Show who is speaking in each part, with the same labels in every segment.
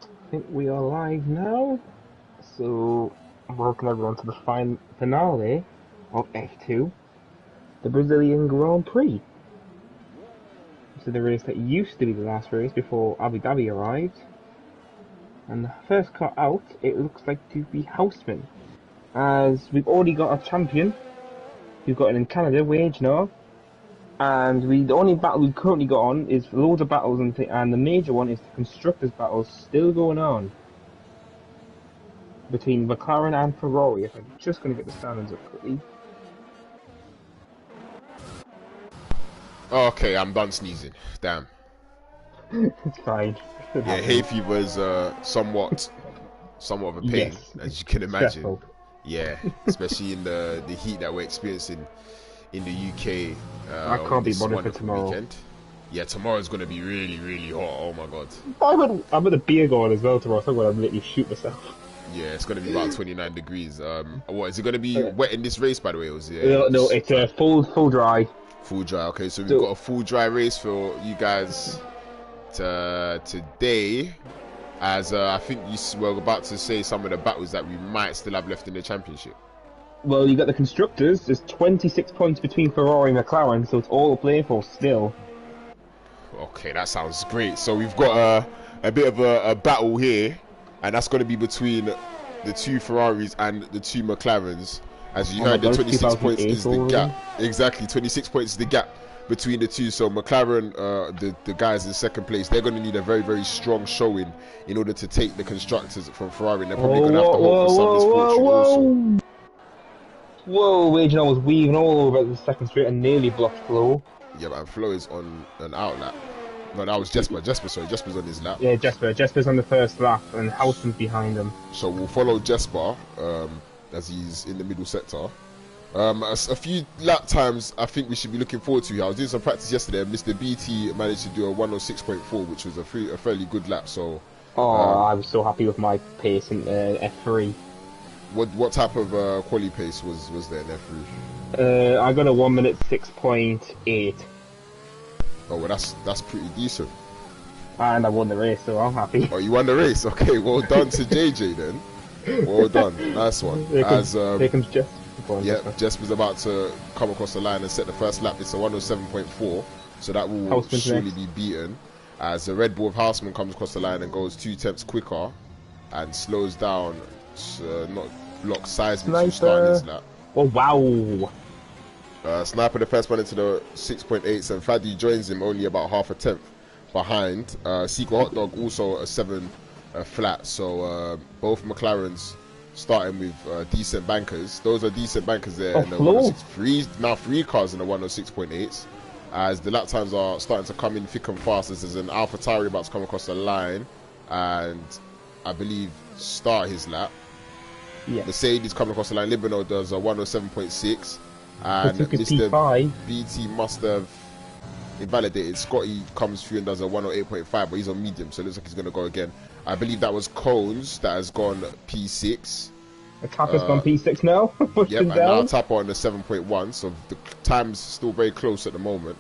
Speaker 1: I think we are live now. So, welcome everyone to the finale of F2, the Brazilian Grand Prix. This is the race that used to be the last race before Abu Dhabi arrived. And the first car out, it looks like to be Houseman. As we've already got a champion. We've got it in Canada, Wage now. And the only battle we've currently got on is loads of battles, and the major one is the Constructors' battle still going on between McLaren and Ferrari. If I'm just going to get the standings up quickly.
Speaker 2: Okay, I'm done sneezing. Damn.
Speaker 1: It's fine.
Speaker 2: Yeah, hay fever is somewhat of a pain,
Speaker 1: Yes,
Speaker 2: as you can imagine.
Speaker 1: stressful.
Speaker 2: Yeah, especially in the heat that we're experiencing in the UK.
Speaker 1: I can't be
Speaker 2: this
Speaker 1: bothered for
Speaker 2: wonderful
Speaker 1: tomorrow.
Speaker 2: weekend. Yeah, tomorrow's gonna be really, really hot. Oh my god.
Speaker 1: I'm at a beer garden as well tomorrow, so I'm going to literally shoot myself.
Speaker 2: Yeah, it's gonna be about 29 degrees. What is it gonna be wet in this race, by the way? Or is it,
Speaker 1: No, it's a full dry.
Speaker 2: full dry? Okay, so we've got a full dry race for you guys today. As I think you were about to say some of the battles that we might still have left in the championship.
Speaker 1: Well, you got the Constructors. There's 26 points between Ferrari and McLaren, so it's all to play for still.
Speaker 2: Okay, that sounds great. So we've got a bit of a battle here, and that's going to be between the two Ferraris and the two McLarens. As you heard, the 26 points is the gap. Exactly, 26 points is the gap between the two. So McLaren, the guys in second place, they're going to need a very, very strong showing in order to take the Constructors from Ferrari. And they're probably going to have to hope for some misfortune also.
Speaker 1: Whoa, Wage was weaving all over the second straight and nearly blocked Flo.
Speaker 2: Yeah, but Flo is on an out lap. No, that was Jesper. Sorry, Jesper's on his lap.
Speaker 1: Yeah, Jesper's on the first lap and Houseman's behind him.
Speaker 2: So we'll follow Jesper as he's in the middle sector. A few lap times I think we should be looking forward to. I was doing some practice yesterday and Mr. BT managed to do a 106.4, which was a fairly good lap. So
Speaker 1: I was so happy with my pace in F3.
Speaker 2: What type of quali pace was there in F3?
Speaker 1: I got a 1 minute 6.8.
Speaker 2: Oh well, that's pretty decent.
Speaker 1: And I won the race, so I'm happy.
Speaker 2: Oh, you won the race? Okay, well done to JJ then. Well done, nice one.
Speaker 1: Here comes Jess.
Speaker 2: Yeah, Jess was about to come across the line and set the first lap. It's a 107.4, so that will
Speaker 1: Houseman's
Speaker 2: surely
Speaker 1: next.
Speaker 2: be beaten. As the Red Bull of Houseman comes across the line and goes 2 tenths quicker and slows down, not block Seismic to start his lap.
Speaker 1: Oh wow!
Speaker 2: Sniper the first one into the 6.8s, and Fadi joins him only about half a tenth behind. Secret Hot Dog also a 7 flat, so both McLarens starting with decent bankers. Those are decent bankers there.
Speaker 1: Oh,
Speaker 2: and the
Speaker 1: Flo.
Speaker 2: 3 cars in the 106.8s. As the lap times are starting to come in thick and fast, as there's an AlphaTauri about to come across the line and I believe start his lap.
Speaker 1: Yeah.
Speaker 2: Mercedes coming across the line. Libano does a 107.6, and
Speaker 1: Mr.
Speaker 2: Mr. BT must have invalidated. Scotty comes through and does a 108.5, but he's on medium, so it looks like he's going to go again. I believe that was Cones that has gone P6.
Speaker 1: Tapper's gone P6 now.
Speaker 2: Yep, and now Tapper on the 7.1, so the time's still very close at the moment.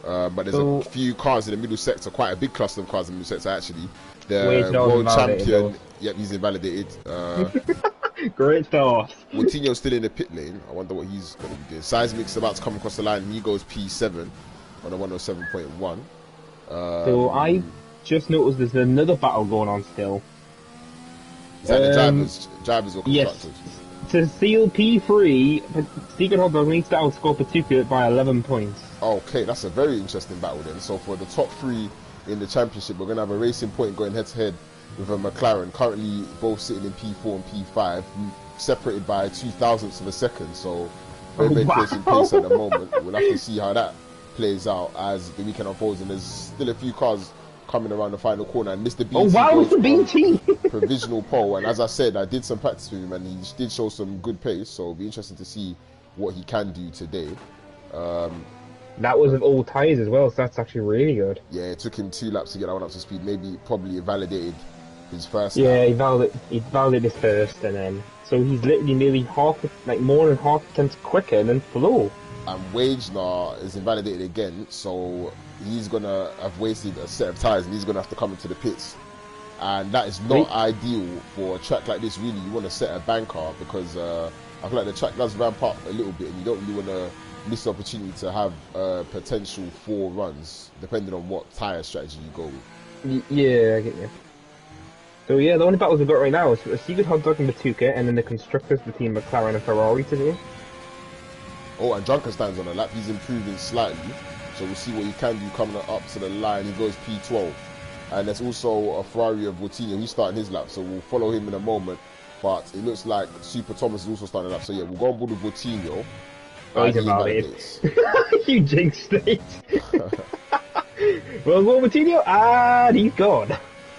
Speaker 2: But there's a few cars in the middle sector, quite a big cluster of cars in the middle sector actually. The world champion, yep, he's invalidated.
Speaker 1: Great start.
Speaker 2: Moutinho's still in the pit lane. I wonder what he's going to be doing. Seismic's about to come across the line and he goes P7 on a 107.1.
Speaker 1: So I just noticed there's another battle going on still.
Speaker 2: Is that the drivers or constructors?
Speaker 1: Yes. To seal P3, Secret Hot Dog needs to outscore Particulate by 11 points.
Speaker 2: Okay, that's a very interesting battle then. So for the top 3 in the championship, we're going to have a racing point going head to head with a McLaren, currently both sitting in P4 and P5, separated by 0.02 of a second. So very close in pace at the moment. We'll have to see how that plays out as the weekend unfolds, and there's still a few cars coming around the final corner. And Mr. BT
Speaker 1: Mr. BT!
Speaker 2: provisional pole, and as I said, I did some practice with him and he did show some good pace, so it'll be interesting to see what he can do today.
Speaker 1: That was with old tyres as well, so that's actually really good.
Speaker 2: Yeah, it took him 2 laps to get that one up to speed. Probably validated his first
Speaker 1: lap.
Speaker 2: Yeah,
Speaker 1: he validated his first, and then so he's literally nearly more than half a tenth quicker than Flo.
Speaker 2: And Wage now is invalidated again, so he's gonna have wasted a set of tyres and he's gonna have to come into the pits and that is not ideal for a track like this. Really, you want to set a banker because I feel like the track does ramp up a little bit, and you don't really want to miss the opportunity to have potential 4 runs, depending on what tyre strategy you go with.
Speaker 1: Yeah, I get you. So yeah, the only battles we've got right now is a Secret Hot Dog and Matuka, and then the constructors between McLaren and Ferrari today.
Speaker 2: Oh, and Junkenstein's on the lap. He's improving slightly, so we'll see what he can do coming up to the line. He goes P12, and there's also a Ferrari of Coutinho. He's starting his lap, so we'll follow him in a moment. But it looks like Super Thomas is also starting a lap. So yeah, we'll go on board with Coutinho.
Speaker 1: Oh, he's about it. You jinxed it. Well, go Coutinho, and he's gone.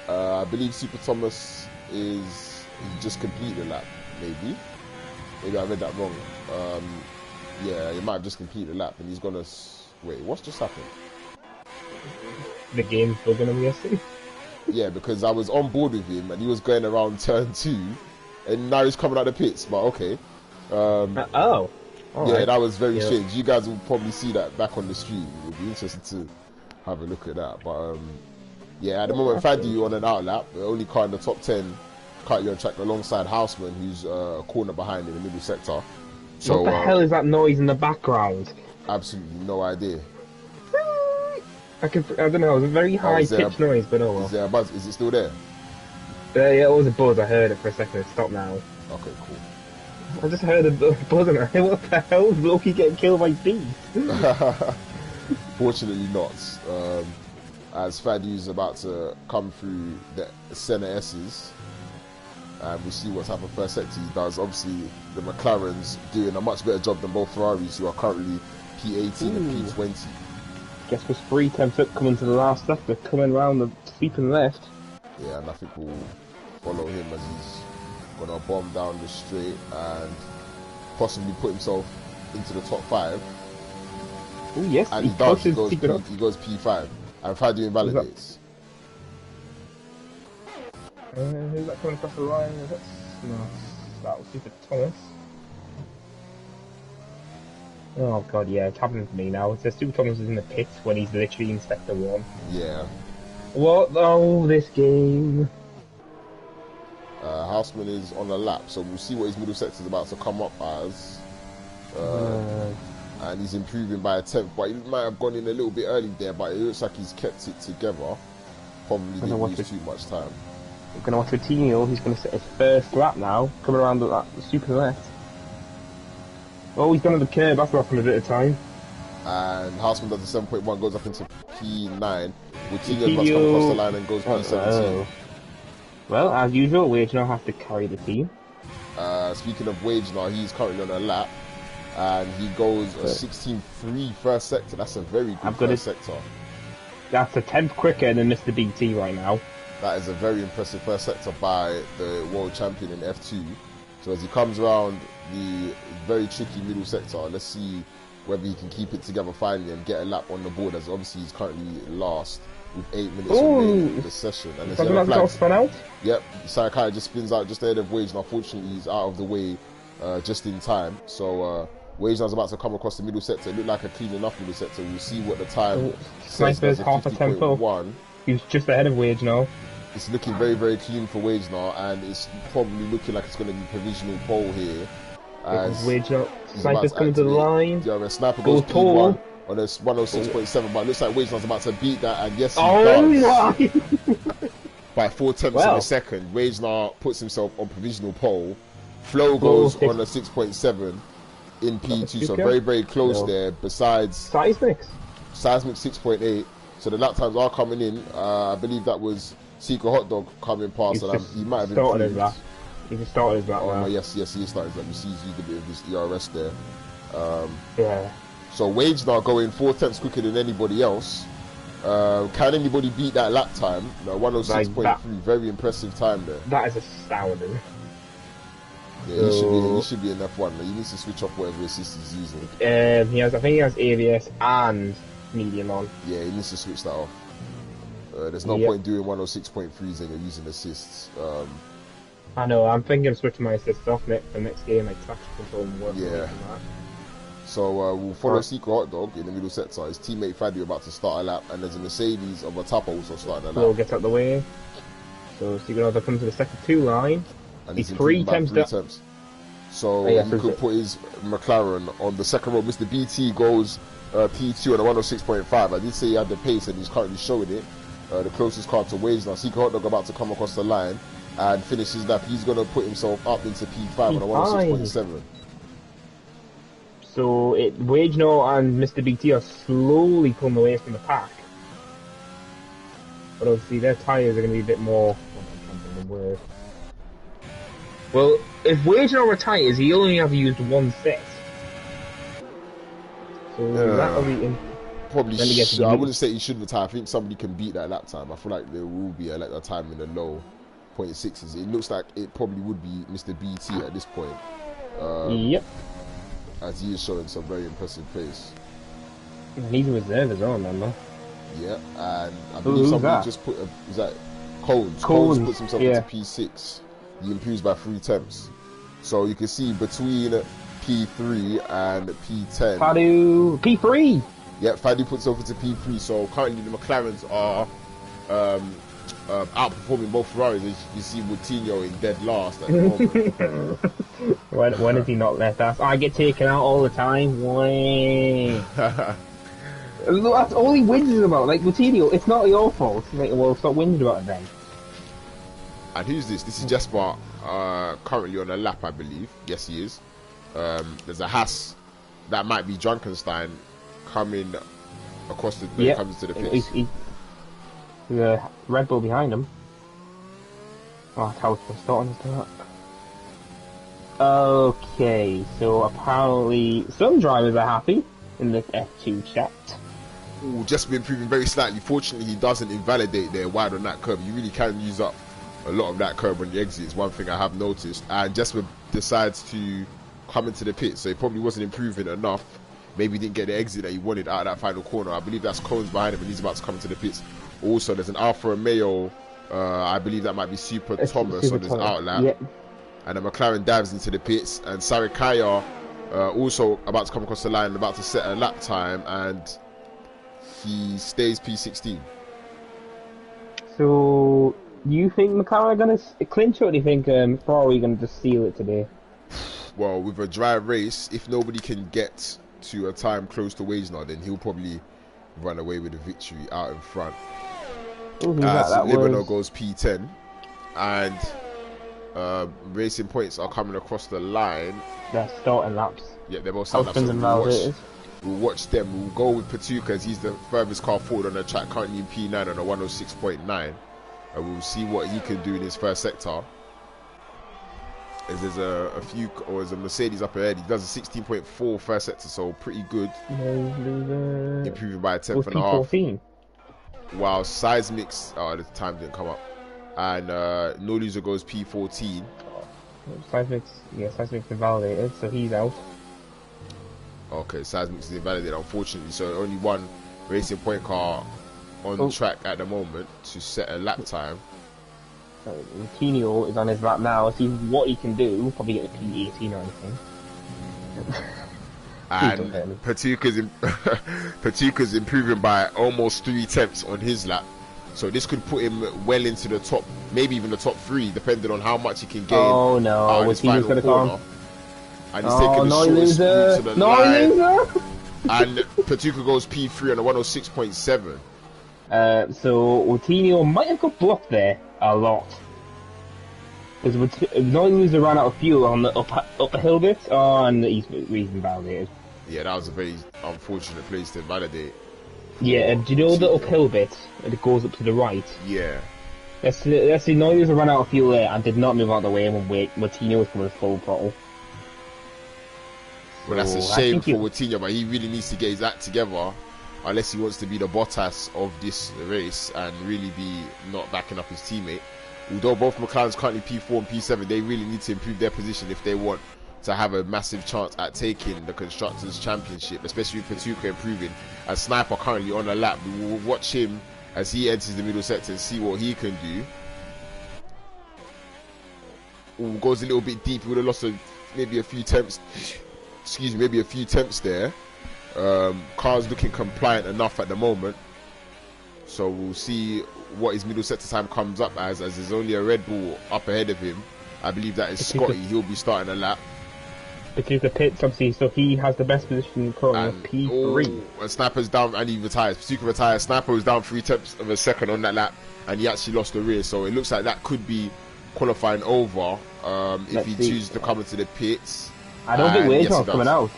Speaker 2: I believe Super Thomas he just completed the lap, maybe I read that wrong. Yeah, he might have just completed the lap, and he's gonna wait. What's just happened?
Speaker 1: The game's still gonna be guessing.
Speaker 2: Yeah, because I was on board with him, and he was going around turn 2, and now he's coming out the pits. But okay.
Speaker 1: Oh.
Speaker 2: Yeah, right. That was very strange. You guys will probably see that back on the stream. It would be interesting to have a look at that. But yeah, at the moment, Fadu on an out lap, the only car in the top 10 currently on track alongside Houseman, who's a corner behind in the middle sector. So,
Speaker 1: what the hell is that noise in the background?
Speaker 2: Absolutely no idea.
Speaker 1: I don't know, it was a very high pitched noise, but oh well.
Speaker 2: Is there a buzz? Is it still there?
Speaker 1: Yeah, it was a buzz. I heard it for a second. It stopped now.
Speaker 2: Okay, cool.
Speaker 1: I just heard a buzz and what the hell? Is Lowkey getting killed by bees?
Speaker 2: Fortunately not. As Fadu's about to come through the Senna S's, and we'll see what's happened first sector. He does. Obviously, the McLaren's doing a much better job than both Ferraris, who are currently P18 and P20.
Speaker 1: Guess was 3 attempts up coming to the last sector, coming round the sweeping left.
Speaker 2: Yeah, and I think we'll follow him as he's gonna bomb down the straight and possibly put himself into the top 5.
Speaker 1: Oh yes,
Speaker 2: and he goes P5, and Fadu invalidates.
Speaker 1: Who's that coming across the line? No, that was Super Thomas. Oh god, yeah, it's happening to me now. It says Super Thomas is in the pits when he's literally in sector 1.
Speaker 2: Yeah.
Speaker 1: What? Oh, this game.
Speaker 2: Houseman is on a lap, so we'll see what his middle sector is about to come up as. And he's improving by a 10th, but he might have gone in a little bit early there, but it looks like he's kept it together. Probably didn't lose too much time.
Speaker 1: We're going to watch Coutinho. He's going to set his first lap now, coming around the super left. Oh, he's gone to the curb. That's lasting a bit of time.
Speaker 2: And Houseman does a 7.1, goes up into P9. Coutinho must come across the line and goes P17.
Speaker 1: Well, as usual, Wage now has to carry the team.
Speaker 2: Speaking of Wage now, he's currently on a lap. And he goes a 16.3 first sector. That's a very good first sector.
Speaker 1: That's a 10th quicker than Mr. BT right now.
Speaker 2: That is a very impressive first sector by the world champion in F2. So as he comes around the very tricky middle sector, let's see whether he can keep it together finally and get a lap on the board, as obviously he's currently last with 8 minutes remaining in the session. And there's
Speaker 1: spun out?
Speaker 2: Yep, Sakai just spins out just ahead of Wage, and unfortunately he's out of the way just in time. So Wage now's about to come across the middle sector. It looked like a clean enough middle sector. We'll see what the time says.
Speaker 1: Sniper's half a tempo. He's just ahead of Wage now.
Speaker 2: It's looking very, very clean for Wage now, and it's probably looking like it's going to be provisional pole here. As
Speaker 1: Wage now. Sniper's coming to the line.
Speaker 2: Yeah, Sniper goes P1 on a 106.7, but it looks like Wage now's about to beat that, and yes, he does. By 4 tenths of a second, Wage now puts himself on provisional pole. Flo goes on a 6.7 in P2, so very, very close there. Besides
Speaker 1: Seismic
Speaker 2: 6.8, so the lap times are coming in. I believe that was Secret Hot Dog coming past, and he might have
Speaker 1: started his lap. He can start his lap now.
Speaker 2: Yes, he started his lap. You see he's used a bit of his ERS there.
Speaker 1: Yeah.
Speaker 2: So Wage now going 4 tenths quicker than anybody else. Can anybody beat that lap time? No, 106.3. Very impressive time there.
Speaker 1: That is astounding.
Speaker 2: Yeah, he should be in F1. He needs to switch off whatever assist he's using.
Speaker 1: I think he has ABS and medium on.
Speaker 2: Yeah, he needs to switch that off. There's no point doing 106.3s and you're using assists.
Speaker 1: I know, I'm thinking of switching my assists off for next game, like traction control and work.
Speaker 2: Yeah. So we'll follow Secret Hot Dog in the middle sector. His teammate Fadu about to start a lap, and there's a Mercedes of a Tappa also starting a lap.
Speaker 1: We'll get out the way. So Sigurd comes to the second 2 line.
Speaker 2: And
Speaker 1: He's
Speaker 2: he's
Speaker 1: 3
Speaker 2: improving by
Speaker 1: attempts
Speaker 2: 3 attempts. So
Speaker 1: yeah,
Speaker 2: you could put his McLaren on the second row. Mr. BT goes P2 on a 106.5. I did say he had the pace and he's currently showing it. The closest car to Waze now. Seeker Hot Dog about to come across the line and finish his lap. He's going to put himself up into P5 on a 106.7.
Speaker 1: So Wageno and Mr. BT are slowly pulling away from the pack. But obviously their tyres are going to be a bit more... Well, if Wageno retires, he only ever used 1 set. So that'll be...
Speaker 2: Probably, I wouldn't say he should retire. I think somebody can beat that lap time. I feel like there will be a time in the low 0.6s. It looks like it probably would be Mr. BT at this point.
Speaker 1: Yep.
Speaker 2: As he is showing some very impressive pace.
Speaker 1: And he's in reserve as well, remember?
Speaker 2: Yeah, and I believe somebody just put is that Cones puts himself into P6. He improves by 3 attempts. So you can see between P3 and P10.
Speaker 1: Fadu P3.
Speaker 2: Yeah, Fadu puts himself into P3. So currently the McLarens are outperforming both Ferraris. As you see Moutinho in dead last at the moment.
Speaker 1: when has he not left us? I get taken out all the time. Why? That's all he whinges about. Like, Moutinho, it's not your fault. Like, well, stop whinging about it then.
Speaker 2: And who's this? This is Jesper, currently on a lap, I believe. Yes, he is. There's a Haas that might be Drunkenstein coming across the when it comes to the pits.
Speaker 1: The Red Bull behind him. Oh, that's how it's starting to start. Okay, so apparently some drivers are happy in the F2 chat.
Speaker 2: Ooh, just been improving very slightly. Fortunately, he doesn't invalidate their wide on that curb. You really can use up a lot of that curb when you exit. It's one thing I have noticed. And Jesper decides to come into the pit, so he probably wasn't improving enough. Maybe he didn't get the exit that he wanted out of that final corner. I believe that's Cones behind him and he's about to come into the pits. Also, there's an Alfa Romeo, I believe that might be Super Thomas on his outlap. Yep. And the McLaren dives into the pits. And Sarikaya also about to come across the line, about to set a lap time, and he stays P16.
Speaker 1: So, do you think McLaren are going to clinch, or do you think Ferrari are going to just seal it today?
Speaker 2: Well, with a dry race, if nobody can get to a time close to Wagner, then he'll probably run away with the victory out in front. As Libano goes P10, and Racing Points are coming across the line.
Speaker 1: They're starting laps.
Speaker 2: Yeah, they're both starting laps. We'll watch them. We'll go with Patuca as he's the furthest car forward on the track, currently in P9 on a 106.9. And we'll see what he can do in his first sector. As there's there's a Mercedes up ahead. He does a 16.4 first sector, so pretty good. Improving by a tenth and a half. 14. While Seismic's, the time didn't come up. And No Loser goes P14.
Speaker 1: Seismic's invalidated, so he's out.
Speaker 2: Okay, Seismic's invalidated, unfortunately. So only one Racing Point car on the track at the moment to set a lap time.
Speaker 1: Moutinho is on his lap now. See what he can do. Probably get a P18 or anything.
Speaker 2: And Patuca's improving by almost 3 attempts on his lap. So this could put him well into the top, maybe even the top 3, depending on how much he can gain.
Speaker 1: Oh no,
Speaker 2: his final corner.
Speaker 1: Come.
Speaker 2: And he's taking the shortest route to the line.
Speaker 1: Loser.
Speaker 2: And Patuca goes P3 on a 106.7.
Speaker 1: So Moutinho might have got blocked there a lot. Because No Loser ran out of fuel on the uphill bit, and he's invalidated.
Speaker 2: Yeah, that was a very unfortunate place to invalidate.
Speaker 1: Yeah, do you know the uphill bit that goes up to the right?
Speaker 2: Yeah.
Speaker 1: Let's see, No Loser ran out of fuel there and did not move out of the way when Moutinho was coming full throttle.
Speaker 2: Well, that's a shame for Moutinho, but he really needs to get his act together, unless he wants to be the Bottas of this race and really be not backing up his teammate. Although both McLarens currently P4 and P7, they really need to improve their position if they want to have a massive chance at taking the Constructors' Championship, especially with Patuca improving. And Sniper currently on a lap. We will watch him as he enters the middle sector and see what he can do. Ooh, goes a little bit deep. He would have lost maybe a few temps. Excuse me, maybe a few temps there. Car's looking compliant enough at the moment. So we'll see what his middle sector time comes up as there's only a Red Bull up ahead of him. I believe that is Scotty. He'll be starting a lap.
Speaker 1: Because the pits, obviously, so he has the best position currently of P3.
Speaker 2: And Sniper's down, and he retires. Pasuka retires. Sniper was down 3/10 of a second on that lap, and he actually lost the rear. So it looks like that could be qualifying over if he chooses to come into the pits.
Speaker 1: I don't think Wagenor's coming out.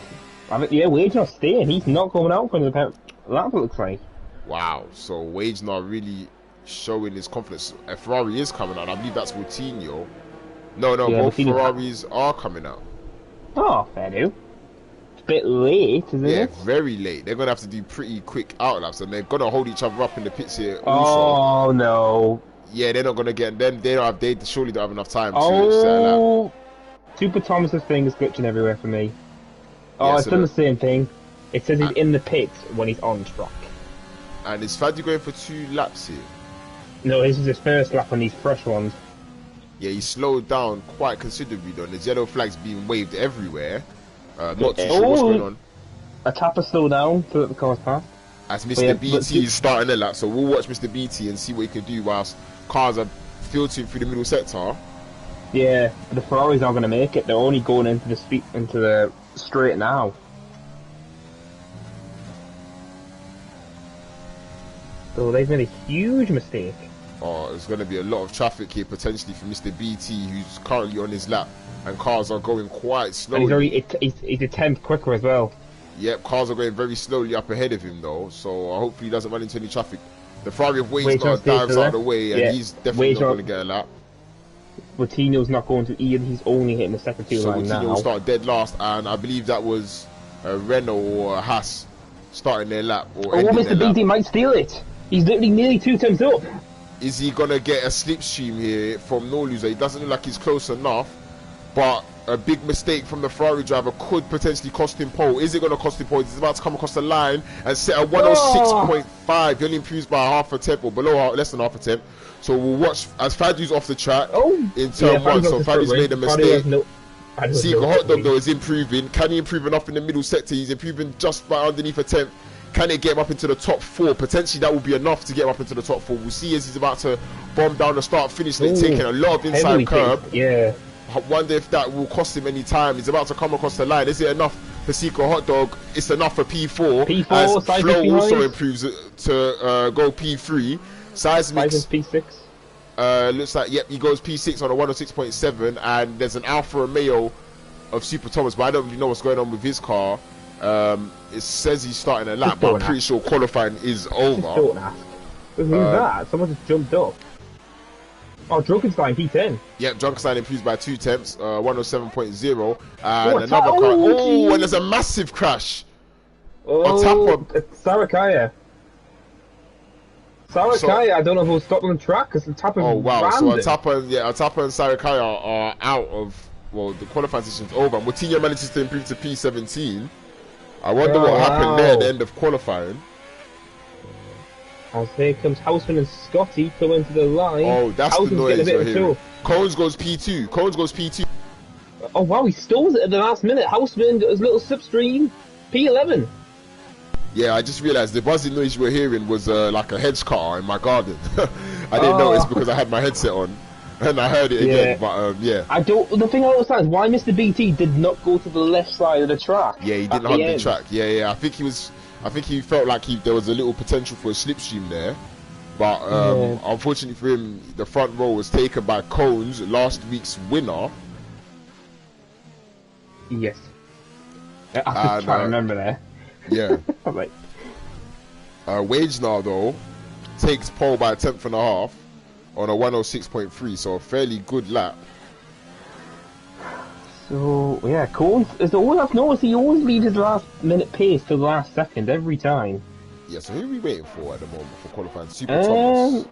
Speaker 1: Wagenor's staying. He's not coming out from the lap, it looks like.
Speaker 2: Wow. So Wagenor really showing his confidence. A Ferrari is coming out. I believe that's Moutinho. No, both Ferraris are coming out.
Speaker 1: Oh, fair do. It's a bit late, isn't it?
Speaker 2: Yeah, very late. They're going to have to do pretty quick outlaps, and they're going to hold each other up in the pits here also.
Speaker 1: Oh, no.
Speaker 2: Yeah, they're not going to get them. They surely don't have enough time to set a lap.
Speaker 1: Super Thomas's thing is glitching everywhere for me. Oh,
Speaker 2: Yeah,
Speaker 1: it's done the same thing. It says he's in the pits when he's on track.
Speaker 2: And is Fadu going for 2 laps here?
Speaker 1: No, this is his first lap on these fresh ones.
Speaker 2: Yeah, he slowed down quite considerably though. There's yellow flags being waved everywhere. Not too sure what's going on.
Speaker 1: A tapper slow down so that the car's past.
Speaker 2: As Mr. BT is starting the lap, so we'll watch Mr. BT and see what he can do whilst cars are filtering through the middle sector.
Speaker 1: Yeah, the Ferraris aren't going to make it. They're only going into the straight now. So they've made a huge mistake.
Speaker 2: Oh, there's going to be a lot of traffic here potentially for Mr. BT, who's currently on his lap, and cars are going quite slowly.
Speaker 1: And he's a tenth quicker as well.
Speaker 2: Yep, cars are going very slowly up ahead of him though, so hopefully he doesn't run into any traffic. The Ferrari of Wagener dives out of the way, and he's definitely not going to get a lap.
Speaker 1: Moutinho's not going to either. He's only hitting the second two line now.
Speaker 2: So Moutinho will start dead last, and I believe that was a Renault or a Haas starting their lap.
Speaker 1: Mr. BT might steal it. He's literally nearly 2 times up.
Speaker 2: Is he going to get a slipstream here from no loser? He doesn't look like he's close enough, but a big mistake from the Ferrari driver could potentially cost him pole. Is it going to cost him pole? He's about to come across the line and set a 106.5. He only improves by half a temp or less than half a temp. So we'll watch as Fadu's off the track in turn 1. So Fadu's made a mistake. Seeker Hot Dog though is improving. Can he improve enough in the middle sector? He's improving just by underneath a tenth. Can it get him up into the top 4? Potentially that will be enough to get him up into the top 4. We'll see as he's about to bomb down the start-finish lane, taking a lot of inside curb.
Speaker 1: Yeah.
Speaker 2: I wonder if that will cost him any time. He's about to come across the line. Is it enough for Seeker Hot Dog? It's enough for P4.
Speaker 1: P4,
Speaker 2: as Flo also improves to go P3. Seismic's
Speaker 1: P6.
Speaker 2: Looks like, yep, he goes P6 on a 106.7, and there's an Alfa Romeo of Super Thomas, but I don't really know what's going on with his car. It says he's starting a lap, but I'm pretty sure qualifying is over.
Speaker 1: Don't ask. Who's that? Someone just jumped up. Oh, Drunkenstein P10.
Speaker 2: Yep, Drunkenstein improves by 2 tenths, 107.0. And another car. Oh, and there's a massive crash.
Speaker 1: Oh, Sarakaya. I don't know if it was Scotland track because the Tapper.
Speaker 2: Oh wow! So Atapa and Sarakaya are out of. Well, the qualifying session's over. Moutinho manages to improve to P17. I wonder what happened there at the end of qualifying.
Speaker 1: As here comes Houseman and Scotty coming to the line.
Speaker 2: Oh, that's the noise we're hearing. Cones goes P2.
Speaker 1: Oh wow, he stalls it at the last minute. Houseman got his little slipstream. P11.
Speaker 2: Yeah, I just realised the buzzing noise you were hearing was like a hedge cutter in my garden. I didn't notice because I had my headset on. And I heard it again, but yeah.
Speaker 1: The thing I don't understand is why Mr. BT did not go to the left side of the track.
Speaker 2: Yeah, he didn't hug the track. Yeah. I think he felt like there was a little potential for a slipstream there. But unfortunately for him, the front row was taken by Cones, last week's winner.
Speaker 1: Yes. I was trying to remember there.
Speaker 2: Yeah.
Speaker 1: Right.
Speaker 2: Wagenar though takes pole by a tenth and a half on a 106.3, so a fairly good lap.
Speaker 1: So yeah, Cones is all I've noticed. He always leaves his last minute pace to the last second every time.
Speaker 2: Yeah, so who are we waiting for at the moment for qualifying? Super Thomas.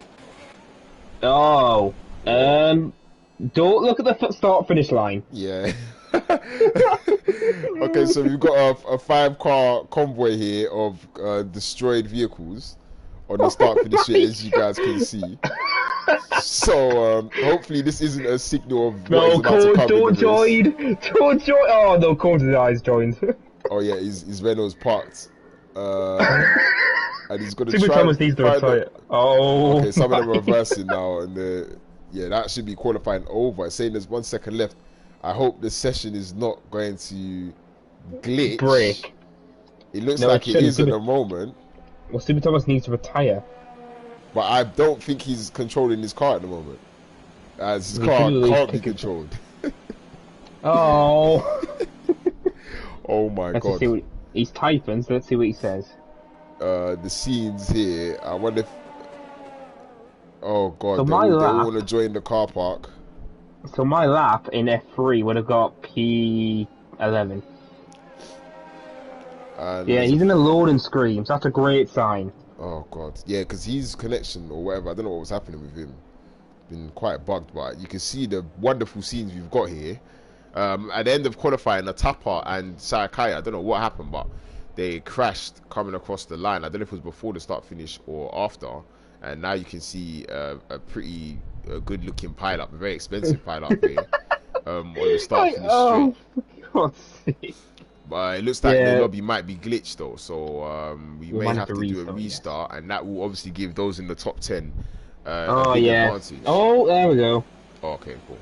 Speaker 1: Don't look at the start finish line.
Speaker 2: Yeah. Okay, so we've got a 5-car convoy here of destroyed vehicles on the start finish here, as you guys can see. So hopefully this isn't a signal of what is about to come. Don't join.
Speaker 1: Oh no, Cone's eyes joined.
Speaker 2: Oh yeah, his Renault's parked. and he's gonna
Speaker 1: Super
Speaker 2: try.
Speaker 1: Thomas needs to retire. Oh,
Speaker 2: okay, some of them are
Speaker 1: my.
Speaker 2: reversing now, and yeah, that should be qualifying over. It's saying there's 1 second left. I hope the session is not going to glitch.
Speaker 1: Break.
Speaker 2: It looks
Speaker 1: No,
Speaker 2: like it is at
Speaker 1: Super...
Speaker 2: the moment.
Speaker 1: Well, Super Thomas needs to retire.
Speaker 2: But I don't think he's controlling his car at the moment. As his
Speaker 1: He
Speaker 2: car
Speaker 1: should at least
Speaker 2: can't be
Speaker 1: take it.
Speaker 2: controlled.
Speaker 1: Oh.
Speaker 2: Oh my
Speaker 1: Let's
Speaker 2: god.
Speaker 1: see what he's typing, so let's see what he says.
Speaker 2: The scenes here, I wonder if... Oh god,
Speaker 1: So
Speaker 2: they all want to join the car park.
Speaker 1: So my lap in F3 would have got P11. Yeah, he's in a loading screen, so that's a great sign.
Speaker 2: Oh god, yeah, because his connection or whatever, I don't know what was happening with him. Been quite bugged, but you can see the wonderful scenes we've got here. At the end of qualifying, Atapa and Sarakaya, I don't know what happened, but they crashed coming across the line. I don't know if it was before the start finish or after. And now you can see a pretty good looking pile up, a very expensive pile up here on the start finish straight.
Speaker 1: For God's sake.
Speaker 2: But it looks like the lobby might be glitched though, so we may have to do a restart, and that will obviously give those in the top 10 a big advantage.
Speaker 1: Oh, there we go.
Speaker 2: Oh, okay, cool.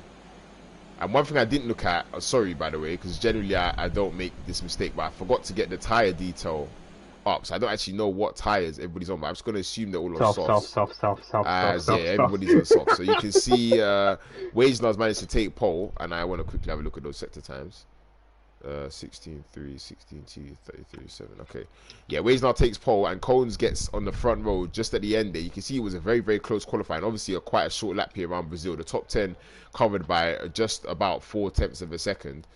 Speaker 2: And one thing I didn't look at, sorry by the way, because generally I don't make this mistake, but I forgot to get the tyre detail up, so I don't actually know what tyres everybody's on, but I'm just going to assume they're all on softs. Yeah, everybody's on softs. So you can see Wagenar's managed to take pole, and I want to quickly have a look at those sector times. 16.3, 16.2, 33.7. Okay, yeah, Wagenar takes pole, and Cones gets on the front row just at the end there. You can see it was a very, very close qualifying. Obviously, quite a short lap here around Brazil. The top 10 covered by just about 4/10 of a second,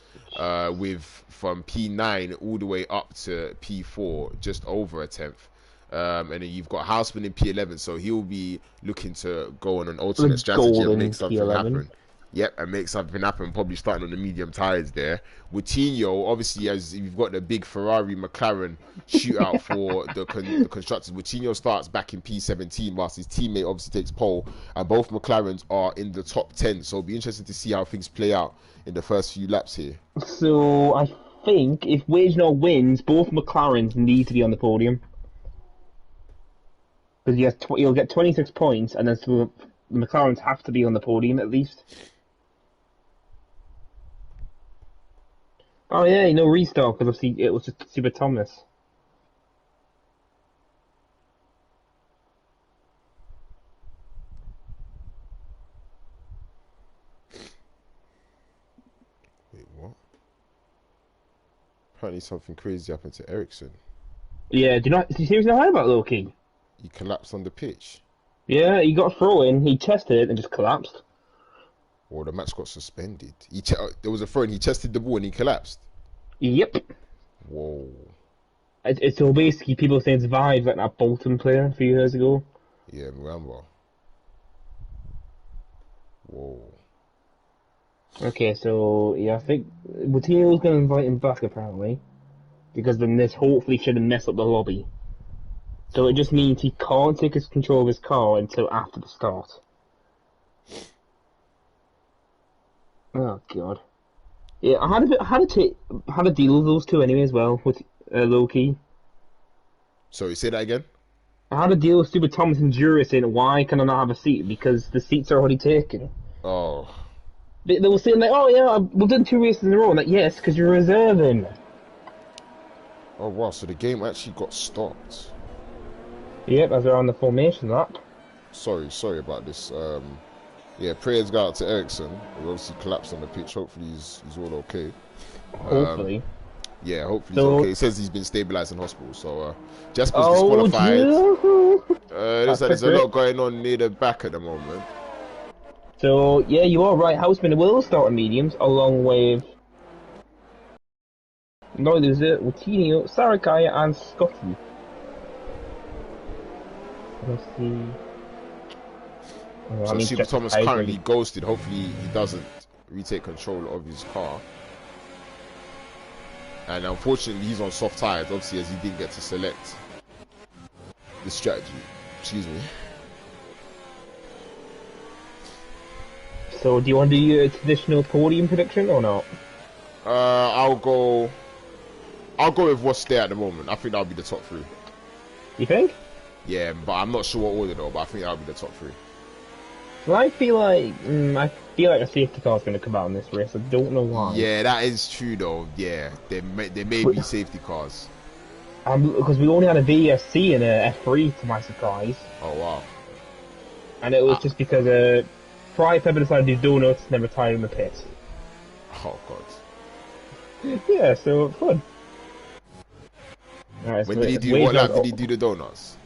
Speaker 2: with from P9 all the way up to P4, just over a tenth. And then you've got Houseman in P11, so he'll be looking to go on an alternate strategy and make something happen. Yep, and make something happen, probably starting on the medium tyres there. Coutinho, obviously, as you've got the big Ferrari McLaren shootout for the constructors, Coutinho starts back in P17, whilst his teammate obviously takes pole, and both McLarens are in the top 10, so it'll be interesting to see how things play out in the first few laps here.
Speaker 1: So, I think if Wagenar wins, both McLarens need to be on the podium. Because you'll get 26 points, and then so the McLarens have to be on the podium at least. Oh yeah, no restart because obviously it was just Super Thomas.
Speaker 2: Wait, what? Apparently something crazy happened to Ericsson.
Speaker 1: Yeah, do you seriously know about Lowkey?
Speaker 2: He collapsed on the pitch.
Speaker 1: Yeah, he got a throw in, he chested it and just collapsed.
Speaker 2: Or the match got suspended. There was a throw in, he chested the ball and he collapsed.
Speaker 1: Yep.
Speaker 2: Whoa.
Speaker 1: It's so basically people saying it's vibes like that Bolton player a few years ago.
Speaker 2: Yeah, remember. Whoa.
Speaker 1: Okay, so yeah, I think Coutinho's going to invite him back apparently, because then this hopefully shouldn't mess up the lobby. So it just means he can't take his control of his car until after the start. Oh god. Yeah, I had to deal with those two anyway as well with Lowkey.
Speaker 2: Sorry, say that again.
Speaker 1: I had to deal with Super Thomas and Jury saying, why can I not have a seat? Because the seats are already taken.
Speaker 2: Oh.
Speaker 1: They were saying like, oh yeah, we've done 2 races in a row. I'm like, yes, because you're reserving.
Speaker 2: Oh wow, so the game actually got stopped.
Speaker 1: Yep, as they're on the formation lap.
Speaker 2: Sorry about this. Yeah, prayers go out to Ericsson. He obviously collapsed on the pitch. Hopefully he's all okay.
Speaker 1: Hopefully.
Speaker 2: Yeah, hopefully he's okay. It says he's been stabilised in hospital. So Jasper's disqualified. Looks like there's a lot going on near the back at the moment.
Speaker 1: So yeah, you are right. Houseman will start on mediums along with Coutinho, Sarakaya, and Scotty. Let's see.
Speaker 2: So Super Thomas currently ghosted. Hopefully he doesn't retake control of his car. And unfortunately he's on soft tires, obviously, as he didn't get to select the strategy. Excuse me.
Speaker 1: So do you want to do your traditional podium prediction or not?
Speaker 2: I'll go with what's there at the moment. I think that'll be the top 3.
Speaker 1: You think?
Speaker 2: Yeah, but I'm not sure what order though. But I think that'll be the top 3.
Speaker 1: Well, I feel like a safety car is going to come out in this race. I don't know why.
Speaker 2: Yeah, that is true though. Yeah, there may be safety cars.
Speaker 1: Because we only had a VSC and a F3 to my surprise.
Speaker 2: Oh wow.
Speaker 1: And it was just because Fry Pepper decided to do donuts and then retired in the pit.
Speaker 2: Oh god.
Speaker 1: Yeah, so fun. Right,
Speaker 2: when did he do what lap did he do the donuts?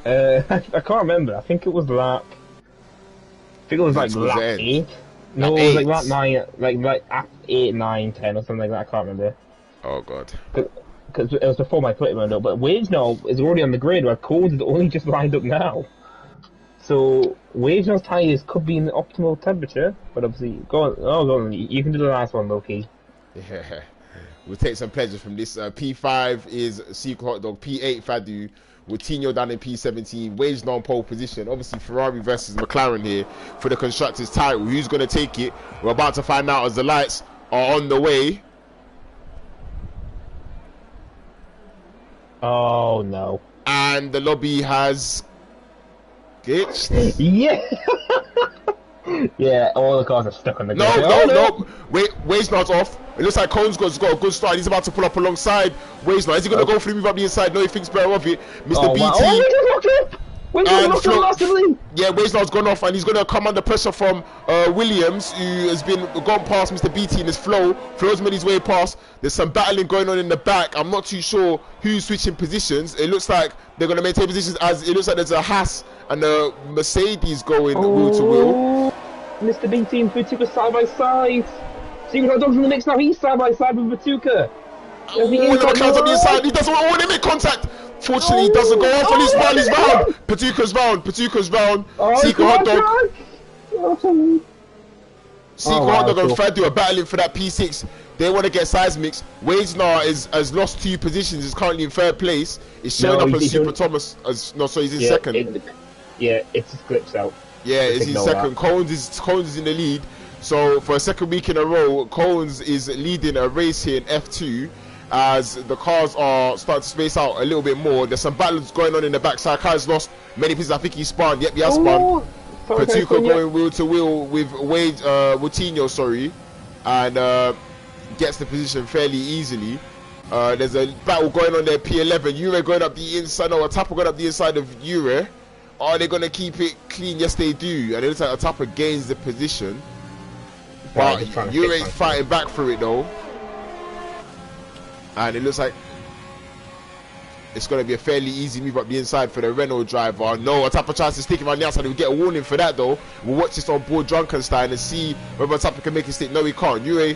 Speaker 1: I can't remember. I think it was lap. I think it was like lap 8. No, it was like lap 9, like 8, 9, 10 or something like that. I can't remember.
Speaker 2: Oh god.
Speaker 1: Because it was before my quit window. But Wage now is already on the grid, where Coles is only just lined up now. So Wage now's tyres could be in the optimal temperature, but obviously go on. You can do the last one, Lowkey.
Speaker 2: Yeah. We'll take some pleasure from this. P5 is Secret Hot Dog. P8 Fadu. Coutinho down in P17. Wage now on pole position. Obviously Ferrari versus McLaren here for the constructors title. Who's going to take it? We're about to find out as the lights are on the way.
Speaker 1: Oh no.
Speaker 2: And the lobby has glitched.
Speaker 1: Yeah. Yeah, all the cars are stuck on the grid.
Speaker 2: No. Wade's not off. It looks like Cone's got a good start. He's about to pull up alongside Wade's not. Is he going to go for the move up the inside? No, he thinks better of it. Mr. BT. Yeah, Wade's not's gone off and he's going to come under pressure from Williams, who has gone past Mr. BT in his flow. Flo's made his way past. There's some battling going on in the back. I'm not too sure who's switching positions. It looks like they're going to maintain positions as it looks like there's a Haas and a Mercedes going wheel to wheel.
Speaker 1: Mr. BT and Batuka side by side. Secret Dog's in the mix now. He's side by side with Batuka.
Speaker 2: All the McLaren's on the inside. He doesn't want to make contact. Fortunately, he doesn't go off, and he's round. Patuka's round. Secret Hot Dog. Secret Hot Dog and Fadu are battling for that P6. They want to get seismics. Wade's has lost 2 positions. Is currently in 3rd place. It's showing up as Super Thomas. He's in 2nd.
Speaker 1: It's just glitched out.
Speaker 2: Yeah, it's in 2nd. Cones is in the lead. So for a 2nd week in a row, Cones is leading a race here in F2 as the cars are starting to space out a little bit more. There's some battles going on in the back. Sakai's lost many pieces. I think he spun. Yep, he has spun. Patuka going wheel to wheel with Coutinho, and gets the position fairly easily. There's a battle going on there. P11. Ure going up the inside. No, Atapa going up the inside of Ure. Are they going to keep it clean? Yes, they do. And it looks like Atapa gains the position. But Ure's fighting back for it though. And it looks like it's going to be a fairly easy move up the inside for the Renault driver. No, Atapa tries to stick him on the outside. We'll get a warning for that though. We'll watch this on board Drunkenstein and see whether Atapa can make a stick. No, he can't. Ure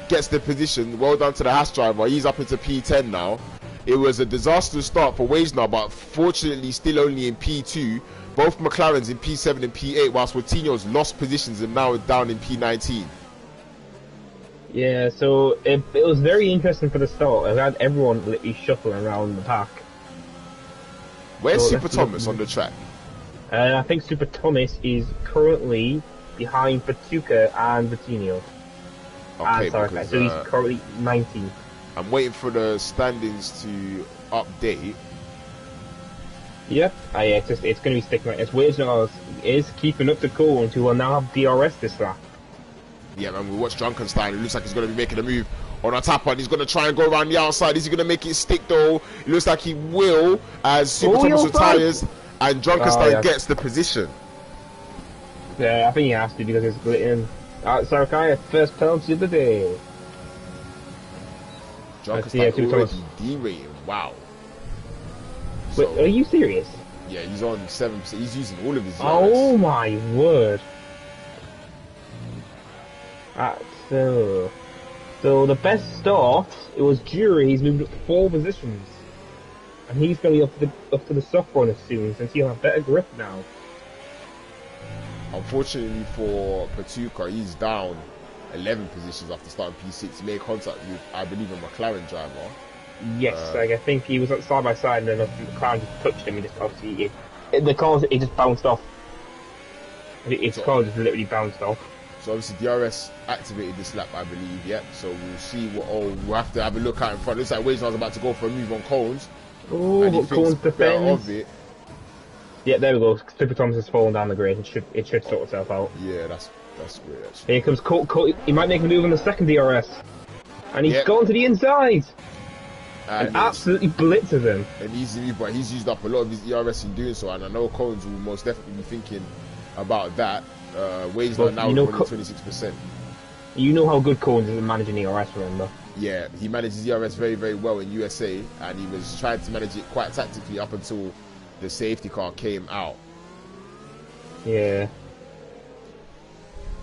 Speaker 2: gets the position. Well done to the Haas driver. He's up into P10 now. It was a disastrous start for Wagenar, but fortunately still only in P2. Both McLarens in P7 and P8, whilst Coutinho's lost positions and now down in P19.
Speaker 1: Yeah, so it was very interesting for the start. I had everyone literally shuffling around the pack.
Speaker 2: Where's Super Thomas on the track?
Speaker 1: I think Super Thomas is currently behind Patuka and Coutinho.
Speaker 2: Okay,
Speaker 1: so he's currently 19th.
Speaker 2: I'm waiting for the standings to update.
Speaker 1: Yep, it's going to be sticking right. It's Wagenar is keeping up to Coles, who will now have DRS this lap.
Speaker 2: Yeah, man, we watch Drunkenstein. It looks like he's going to be making a move on a tap and he's going to try and go around the outside. Is he going to make it stick though? It looks like he will as Super Thomas retires and Drunkenstein gets the position.
Speaker 1: Yeah, I think he has to because it's glitting. Sarakaya, first penalty of the day.
Speaker 2: Drunkenstein already derating. Wow.
Speaker 1: Wait, are you serious?
Speaker 2: Yeah, he's on 7%. He's using all of his DRS.
Speaker 1: Oh my word. So the best start, it was Jury. He's moved up 4 positions. And he's going to be up to the soft corner soon, since he'll have better grip now.
Speaker 2: Unfortunately for Patuka, he's down 11 positions after starting P6. He made contact with, I believe, a McLaren driver.
Speaker 1: Yes, I think he was side by side, and then the McLaren just touched him. He just obviously the car just bounced off. His car just literally bounced off.
Speaker 2: So obviously DRS activated this lap, I believe. Yep. So we'll see what. We'll have to have a look out in front. Looks like Wagenar's about to go for a move on Cones.
Speaker 1: Oh, but Cones defends.
Speaker 2: Of it.
Speaker 1: Yeah, there we go. Super Thomas has fallen down the grade. It should sort itself out.
Speaker 2: Yeah, that's great actually.
Speaker 1: Here comes Cole. He might make a move on the second DRS. And he's gone to the inside! And absolutely blitzes him.
Speaker 2: An easy move, but he's used up a lot of his ERS in doing so, and I know Cones will most definitely be thinking about that. Wade's now running 26%.
Speaker 1: You know how good Cones is at managing ERS, remember?
Speaker 2: Yeah, he manages ERS very, very well in USA, and he was trying to manage it quite tactically up until the safety car came out.
Speaker 1: Yeah.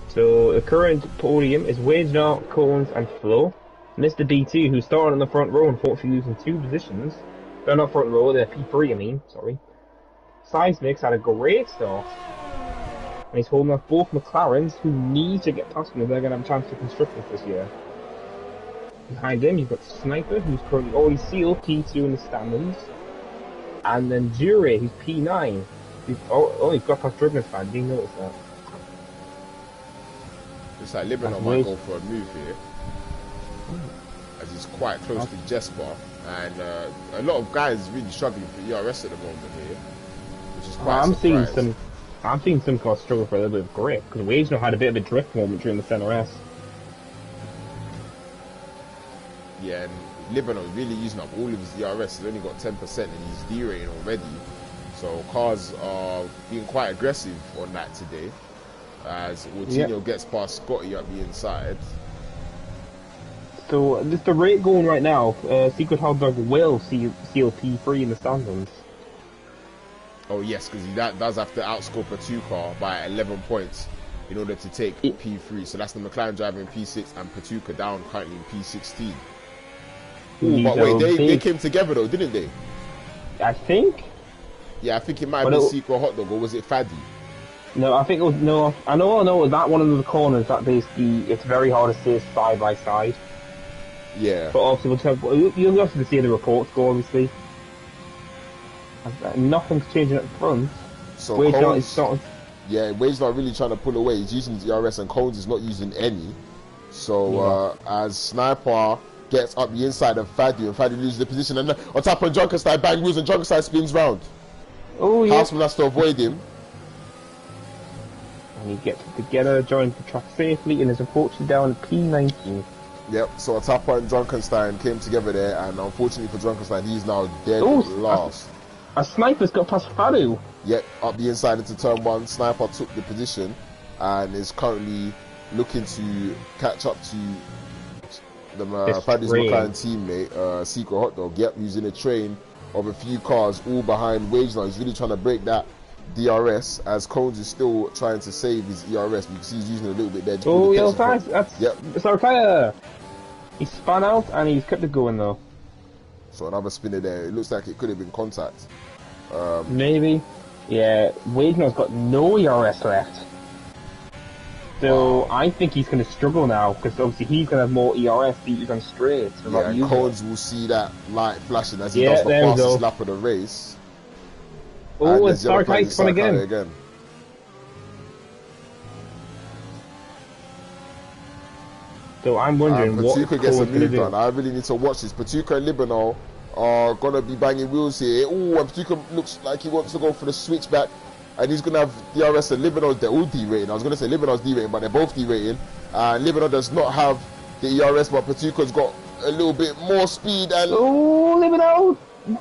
Speaker 1: So the current podium is Wade, Cones, and Flo. Mr. D2, who started on the front row, unfortunately losing 2 positions. They're not front row, they're P3, I mean, sorry. Seismic's had a great start. And he's holding off both McLarens, who need to get past him if they're going to have a chance to construct this year. Behind him, you've got Sniper, who's currently already sealed P2 in the standings. And then Jury, who's P9. He's got past Dribner's fan, did you notice that?
Speaker 2: Looks like Libanon might go for a move here. As he's quite close to Jesper, and a lot of guys really struggling for ERS at the moment here, which is quite
Speaker 1: I'm seeing some cars struggle for a little bit of grip, because Wagner had a bit of a drift moment during the center S.
Speaker 2: Yeah, and Libanon really using up all of his ERS. He's only got 10% and he's D-rating already, so cars are being quite aggressive on that today, as Coutinho gets past Scotty up the inside.
Speaker 1: So, just the rate going right now, Secret Hot Dog will seal P3 in the standings.
Speaker 2: Oh yes, because he does have to outscore Patuka by 11 points in order to take P3. So that's the McLaren driving P6 and Patuka down currently in P16. Ooh, but wait, they came together though, didn't they?
Speaker 1: I think.
Speaker 2: Yeah, I think it might have been Secret Hot Dog, or was it Faddy?
Speaker 1: No, I think it was, no, I know that one of the corners that basically, it's very hard to see side by side.
Speaker 2: Yeah.
Speaker 1: But obviously, you'll have to see the reports go, obviously. Nothing's changing at the front.
Speaker 2: So Wade's not really trying to pull away. He's using his ERS and Cones is not using any. So as Sniper gets up the inside of Faddy, and Faddy loses the position, and on top of Junkenstein, bang wheels, and Junkenstein spins round.
Speaker 1: Oh yeah.
Speaker 2: Houseman has to avoid him.
Speaker 1: And he gets together, joins the track safely, and is unfortunately down at P19.
Speaker 2: Yep, so Atapa and Drunkenstein came together there, and unfortunately for Drunkenstein, he's now dead last.
Speaker 1: A Sniper's got past Fadu.
Speaker 2: Yep, up the inside into turn 1, Sniper took the position, and is currently looking to catch up to the Fadu's McLaren teammate, Secret Hot Dog. Yep, using a train of a few cars, all behind Wage now. He's really trying to break that DRS, as Cones is still trying to save his ERS. You can see he's using a little bit there.
Speaker 1: Oh, yeah, that's our fire. He spun out and he's kept it going though.
Speaker 2: So another spinner there. It looks like it could have been contact.
Speaker 1: Maybe. Yeah, Wagner's got no ERS left. So I think he's going to struggle now, because obviously he's going to have more ERS beat on straight.
Speaker 2: Yeah, and Cones will see that light flashing as he does the fastest lap of the race.
Speaker 1: Oh, and Stark Heights fun again. So I'm wondering what
Speaker 2: Patuka gets a move done. I really need to watch this. Patuka and Libanol are going to be banging wheels here. Oh, and Patuka looks like he wants to go for the switchback. And he's going to have DRS and Libanol. They're all D-rating. I was going to say Libanol's D-rating, but they're both D-rating. And Libanol does not have the ERS, but Patuka's got a little bit more speed. And
Speaker 1: oh, Libanol!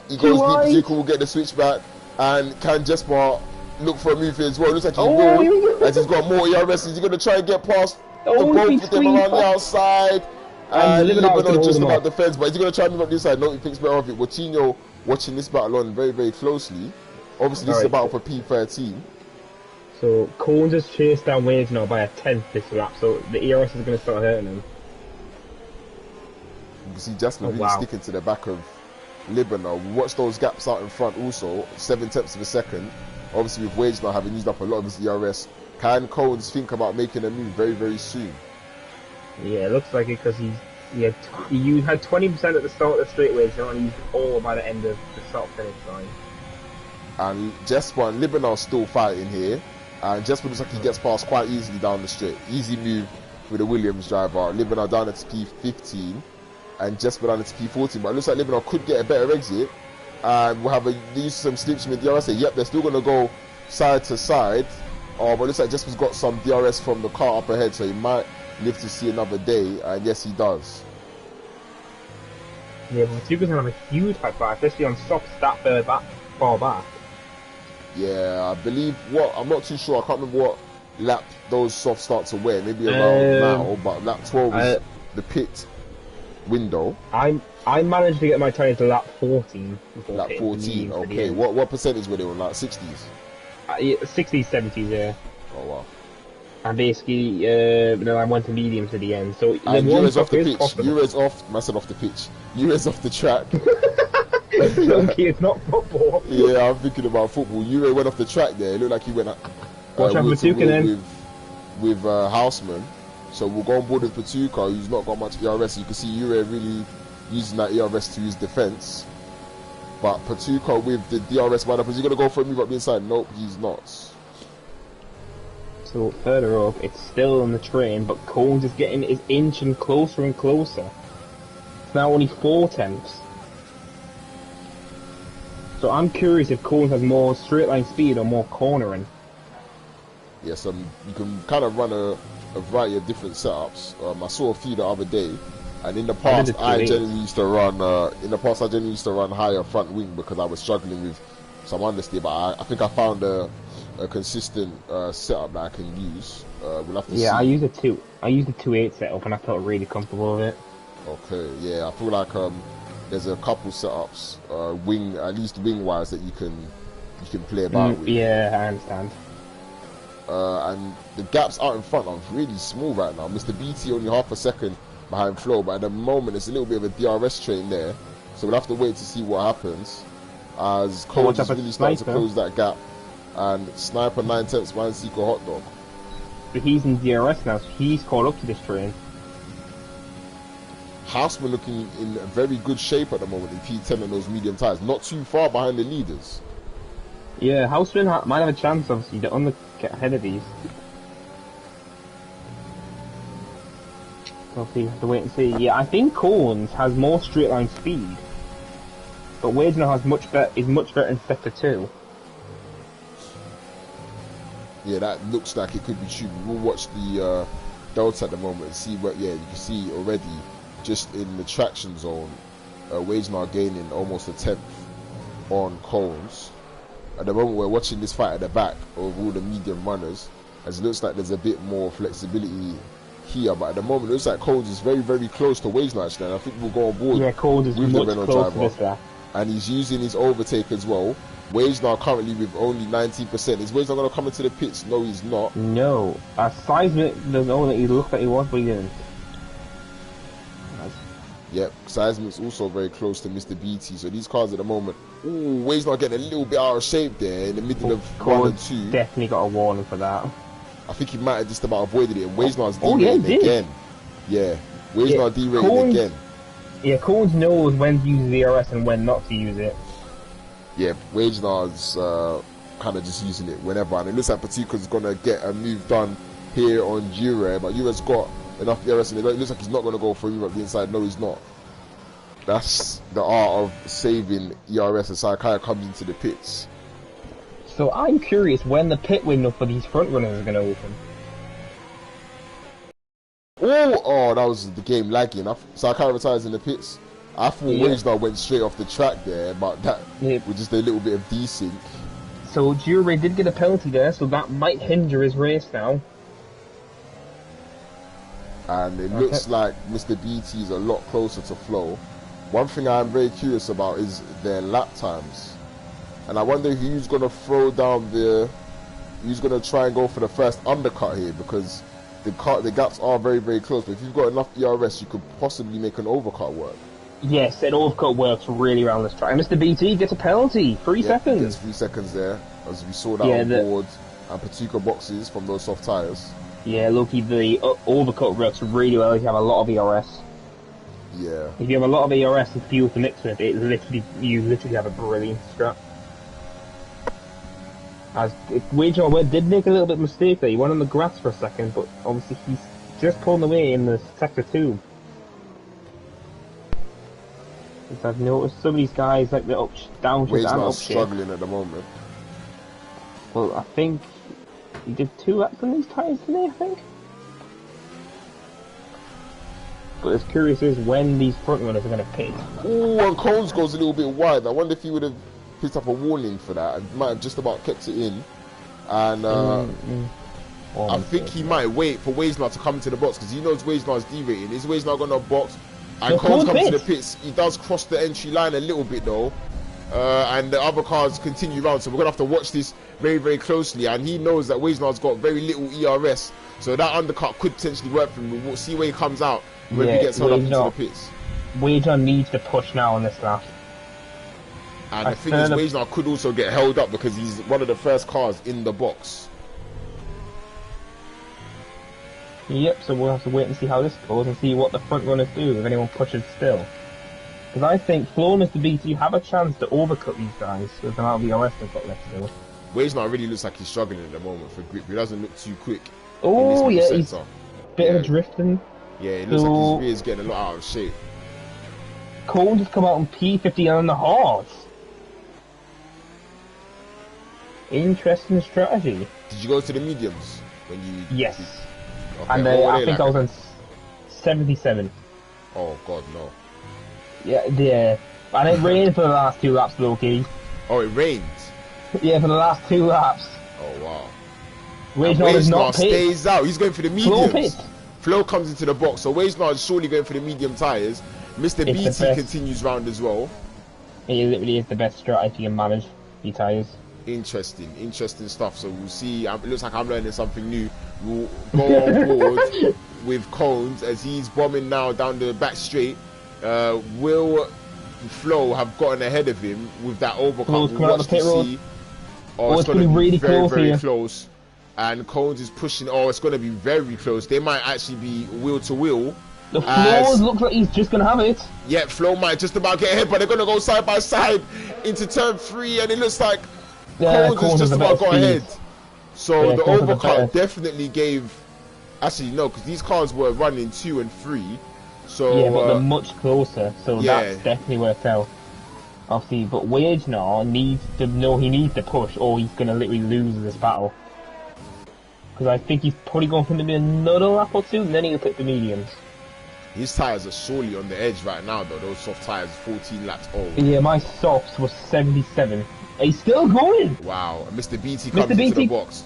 Speaker 2: He goes deep. Patuka will get the switchback. And can Jesper look for a move here as well? It looks like he will. As he's got more ERS. He's going to try and get past the both of them around the outside. And Libanol just about the fence. But he's going to try and move up this side. No, he thinks better of it. Coutinho watching this battle on very, very closely. Obviously, this is a battle for P13.
Speaker 1: So, Cones has chased down Waves now by a 10th this lap, so the ERS is going to start hurting him.
Speaker 2: You can see Jasper really sticking to the back of Libanol. Watch those gaps out in front also, 7/10 of a second. Obviously, with Waves now having used up a lot of his ERS, can Cones think about making a move very, very soon?
Speaker 1: Yeah, it looks like it, because he had 20% at the start of the straightaways, and he used all by the end of the start-finish line. And
Speaker 2: Jesper and Libanol still fighting here, and Jesper looks like he gets past quite easily down the straight. Easy move with the Williams driver. Libanol down at P15 and Jesper down at P14, but it looks like Libanol could get a better exit and we'll have use some slips with DRS. Yep, they're still going to go side to side. But it looks like Jesper's got some DRS from the car up ahead, so he might live to see another day. And yes, he does.
Speaker 1: Yeah, but Matuka's going to have a huge high five, especially on softs that far back.
Speaker 2: Yeah, I believe I'm not too sure. I can't remember what lap those soft start to wear. Maybe around now, but lap 12 is the pit window.
Speaker 1: I managed to get my tyres to lap 14.
Speaker 2: Lap 14, okay. What percentage were they on? Like 60s?
Speaker 1: 60s, 70s, yeah.
Speaker 2: Oh wow.
Speaker 1: And basically, I went to medium to the end. So
Speaker 2: and Euros off the pitch. Euros off. I said off the pitch. Euros off the track.
Speaker 1: Okay, it's not football.
Speaker 2: Yeah, I'm thinking about football. Euro went off the track there. It looked like he went with Houseman. So we'll go on board with Patuka, who's not got much ERS. You can see Euro really using that ERS to his defense. But Patuka with the DRS wide up, is he going to go for a move up the inside? Nope, he's not.
Speaker 1: So further up, it's still on the train, but Cones is inching closer and closer. It's now only 4 tenths. So I'm curious if Cones has more straight line speed or more cornering.
Speaker 2: Yes, you can kind of run a variety of different setups. I saw a few the other day, and in the past I generally used to run. Higher front wing because I was struggling with some understeer. But I think I found a consistent setup that I can use. We'll have to see.
Speaker 1: I used a 2.8 setup and I felt really comfortable with it.
Speaker 2: Okay, yeah, I feel like there's a couple setups, at least wing wise, that you can play about with.
Speaker 1: Yeah, I understand.
Speaker 2: And the gaps out in front are really small right now. Mr. BT only half a second behind Flo, but at the moment it's a little bit of a DRS train there, so we'll have to wait to see what happens as Coach is really starting to close that gap. And Sniper 9 tenths behind Seco Hot Dog.
Speaker 1: But he's in DRS now, so he's caught up to this train.
Speaker 2: Houseman looking in very good shape at the moment in P10 on those medium tyres, not too far behind the leaders.
Speaker 1: Yeah, Houseman might have a chance, obviously, to get ahead of these. Obviously, have to wait and see. Yeah, I think Cones has more straight line speed, but Wagener is much better in sector 2.
Speaker 2: Yeah, that looks like it could be true. We'll watch the Delta at the moment and see what. Yeah, you can see already just in the traction zone, Wagener gaining almost a 10th on Cones. At the moment, we're watching this fight at the back of all the medium runners, as it looks like there's a bit more flexibility here. But at the moment, it looks like Cones is very, very close to Wagener actually, and I think we'll go on board with the Renault driver. And he's using his overtake as well. Wagener currently with only 19%. Is Wagener going to come into the pits? No, he's not.
Speaker 1: No. Seismic doesn't know that he looked like he was, but he didn't.
Speaker 2: Yep, Seismic's also very close to Mr. BT. So these cars at the moment, Wagener getting a little bit out of shape there in the middle of 1 and 2.
Speaker 1: Definitely got a warning for that.
Speaker 2: I think he might have just about avoided it. And Wagener's derailing again. Yeah, Wagener derailing again.
Speaker 1: Yeah, Cones knows when to use the DRS and when not to use it.
Speaker 2: Yeah, Wagener's kind of just using it whenever, and it looks like Patuka's going to get a move done here on Jure, but Jure's got enough ERS in it. It looks like he's not going to go for a move up the inside. No, he's not. That's the art of saving ERS as Sakai comes into the pits.
Speaker 1: So I'm curious when the pit window for these front runners is going to open.
Speaker 2: Oh, that was the game lagging. Sakai retires in the pits. I thought Wagener went straight off the track there, but that was just a little bit of desync.
Speaker 1: So Jure did get a penalty there, so that might hinder his race now.
Speaker 2: And it looks like Mr. BT is a lot closer to Flo. One thing I'm very curious about is their lap times. And I wonder who's going to throw down who's going to try and go for the first undercut here, because the gaps are very, very close. But if you've got enough ERS, you could possibly make an overcut work.
Speaker 1: Yes, an overcut works really around this track. And Mr. BT gets a penalty, 3 seconds.
Speaker 2: He gets 3 seconds there, as we saw that on board. And Patuka boxes from those soft tyres.
Speaker 1: Yeah, Lowkey, the overcut works really well if you have a lot of ERS.
Speaker 2: Yeah.
Speaker 1: If you have a lot of ERS and fuel to mix with, you literally have a brilliant scrap. As Wagener did make a little bit of a mistake there. He went on the grass for a second, but obviously he's just pulling away in the sector 2. As I've noticed some of these guys, like the downshift
Speaker 2: Wade's
Speaker 1: and
Speaker 2: not
Speaker 1: upshift.
Speaker 2: struggling at the moment.
Speaker 1: Well, I think he did 2 laps on these tyres today, I think. But as curious as when these front runners are going to pit.
Speaker 2: Ooh, and Cones goes a little bit wide. I wonder if he would have picked up a warning for that. I might have just about kept it in. And I think he might wait for Waisnar to come into the box because he knows Waisnar's derating. Is Waisnar going to box? And Cones comes to the pits. He does cross the entry line a little bit though. And the other cars continue round. So we're going to have to watch this very, very closely. And he knows that Waisnar's got very little ERS. So that undercut could potentially work for him. We'll see where he comes out when he gets held up into the pits.
Speaker 1: Waisnar needs to push now on this lap.
Speaker 2: And the thing is, Waisnar could also get held up because he's one of the first cars in the box.
Speaker 1: Yep, so we'll have to wait and see how this goes and see what the front runners do if anyone pushes still. Because I think Flo and Mr. BT have a chance to overcut these guys with the amount of ERS they've got left still.
Speaker 2: Waisnar really looks like he's struggling at the moment for grip. He doesn't look too quick.
Speaker 1: Oh yeah, he's a bit of drifting.
Speaker 2: Yeah, it looks like his rear is getting a lot out of shape.
Speaker 1: Cones has come out on P50 on the hard. Interesting strategy.
Speaker 2: Did you go to the mediums when you?
Speaker 1: Yes.
Speaker 2: Okay,
Speaker 1: and I think I was on 77.
Speaker 2: Oh god, no.
Speaker 1: Yeah. And it rained for the last 2 laps, Lowkey.
Speaker 2: Oh, it rained?
Speaker 1: Yeah, for the last 2 laps.
Speaker 2: Oh wow.
Speaker 1: Waisnar
Speaker 2: stays out. He's going for the mediums. Flo comes into the box, so Waisnar is surely going for the medium tyres. Mr. BT continues round as well.
Speaker 1: It literally is the best strategy and manage the tyres.
Speaker 2: Interesting stuff. So we'll see. It looks like I'm learning something new. We'll go on board with Cones as he's bombing now down the back straight. Will Flo have gotten ahead of him with that overcut? We'll watch to see. Oh, it's going to be really very close. And Cones is pushing. Oh, it's going to be very close. They might actually be wheel to wheel.
Speaker 1: The Flo looks like he's just going to have it.
Speaker 2: Yeah, Flo might just about get ahead, but they're going to go side by side into turn 3, and it looks like Cones has just about got ahead. So the overcut definitely gave. Actually, no, because these cars were running 2 and 3. So
Speaker 1: yeah, but they're much closer. So that's definitely worked out. Obviously, but Waisnar needs to know he needs to push, or he's going to literally lose this battle. Because I think he's probably going for maybe another lap or 2, and then he'll pick the mediums.
Speaker 2: His tyres are surely on the edge right now, though. Those soft tyres, 14 laps old.
Speaker 1: Yeah, my softs was 77. He's still going.
Speaker 2: Wow, and Mr. BT comes into the box.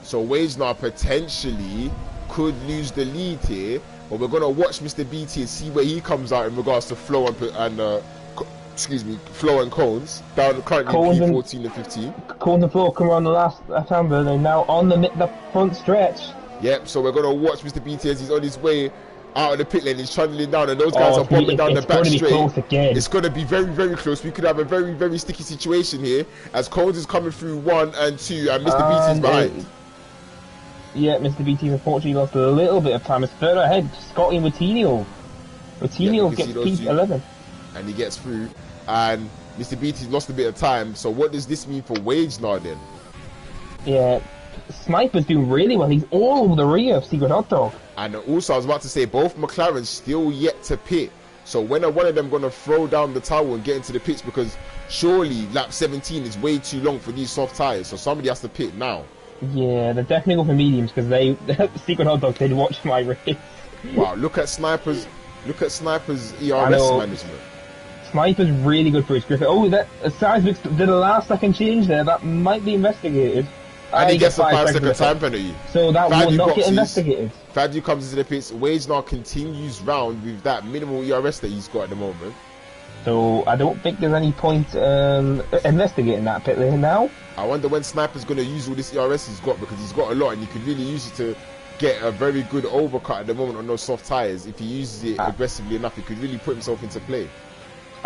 Speaker 2: So Waisnar potentially could lose the lead here, but we're gonna watch Mr. BT and see where he comes out in regards to Flo and Flo and Cones down currently P14 and 15.
Speaker 1: Cones and Flo come around the last time, but they're now on the front stretch.
Speaker 2: Yep. So we're gonna watch Mr. BT as he's on his way out of the pit lane. He's trundling down, and those guys are bombing down the back straight. It's going to be very, very close. We could have a very, very sticky situation here as Cones is coming through 1 and 2, and Mr. BT's behind.
Speaker 1: Yeah, Mr. BT's unfortunately lost a little bit of time. It's further ahead. Scotty and Routinho. Routinho gets P11.
Speaker 2: And he gets through, and Mr. BT's lost a bit of time. So what does this mean for Waisnar then?
Speaker 1: Yeah, Sniper's doing really well. He's all over the rear of Secret Hot Dog.
Speaker 2: And also, I was about to say, both McLarens still yet to pit. So when are one of them going to throw down the towel and get into the pits? Because surely lap 17 is way too long for these soft tyres. So somebody has to pit now. Yeah,
Speaker 1: they're definitely going for mediums because Secret Hot Dog did watch my race.
Speaker 2: Wow, look at Sniper's ERS management.
Speaker 1: Sniper's really good for his grip. Oh, that Seismic did a last second change there. That might be investigated.
Speaker 2: And he gets a 5-second time penalty.
Speaker 1: So that will not get investigated.
Speaker 2: Fadu comes into the pits. Waisnar continues round with that minimal ERS that he's got at the moment.
Speaker 1: So I don't think there's any point investigating that pit lane now.
Speaker 2: I wonder when Sniper's going to use all this ERS he's got, because he's got a lot and he could really use it to get a very good overcut at the moment on those soft tyres. If he uses it aggressively enough, he could really put himself into play.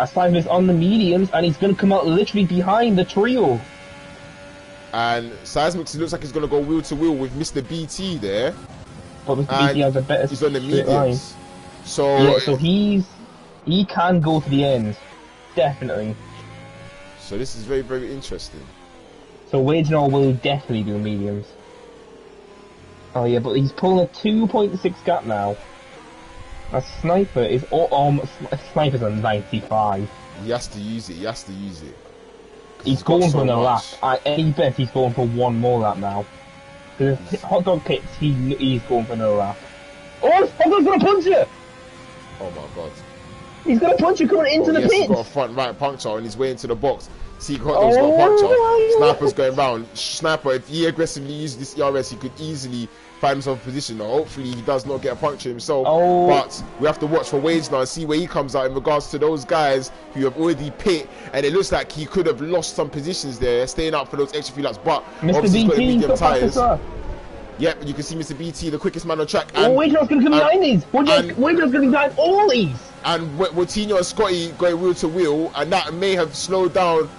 Speaker 1: Seismic's on the mediums and he's going to come out literally behind the trio.
Speaker 2: And Seismic looks like he's going to go wheel to wheel with Mr. BT there.
Speaker 1: But Mr. BT has a better
Speaker 2: he's on the mediums. So,
Speaker 1: yeah, so he can go to the end. Definitely.
Speaker 2: So this is very, very interesting.
Speaker 1: So Waisnar will definitely do mediums. Oh yeah, but he's pulling a 2.6 gap now. A sniper is a sniper's a 95.
Speaker 2: He has to use it. He has to use it.
Speaker 1: He's going for another lap. Any bet he's going for one more lap now. The hot dog pits, he's going for another lap. Oh, hot dog's gonna punch you!
Speaker 2: Oh my god.
Speaker 1: He's gonna punch you coming into the pit.
Speaker 2: He's got a front right puncture on his way into the box. Secret Hot Dog's got a puncture. Sniper's going round. Sniper, if he aggressively uses this ERS, he could easily find himself in position. Now, hopefully, he does not get a puncture himself. But we have to watch for Wage now and see where he comes out in regards to those guys who have already pit. And it looks like he could have lost some positions there, staying out for those extra few laps. But
Speaker 1: Mr.
Speaker 2: obviously, he's got
Speaker 1: BT,
Speaker 2: medium tyres. Yep, you can see Mr. BT, the quickest man on track.
Speaker 1: And Wage's going to come behind these. Wage's going to come behind all these.
Speaker 2: And Coutinho and Scotty going wheel to wheel, and that may have slowed down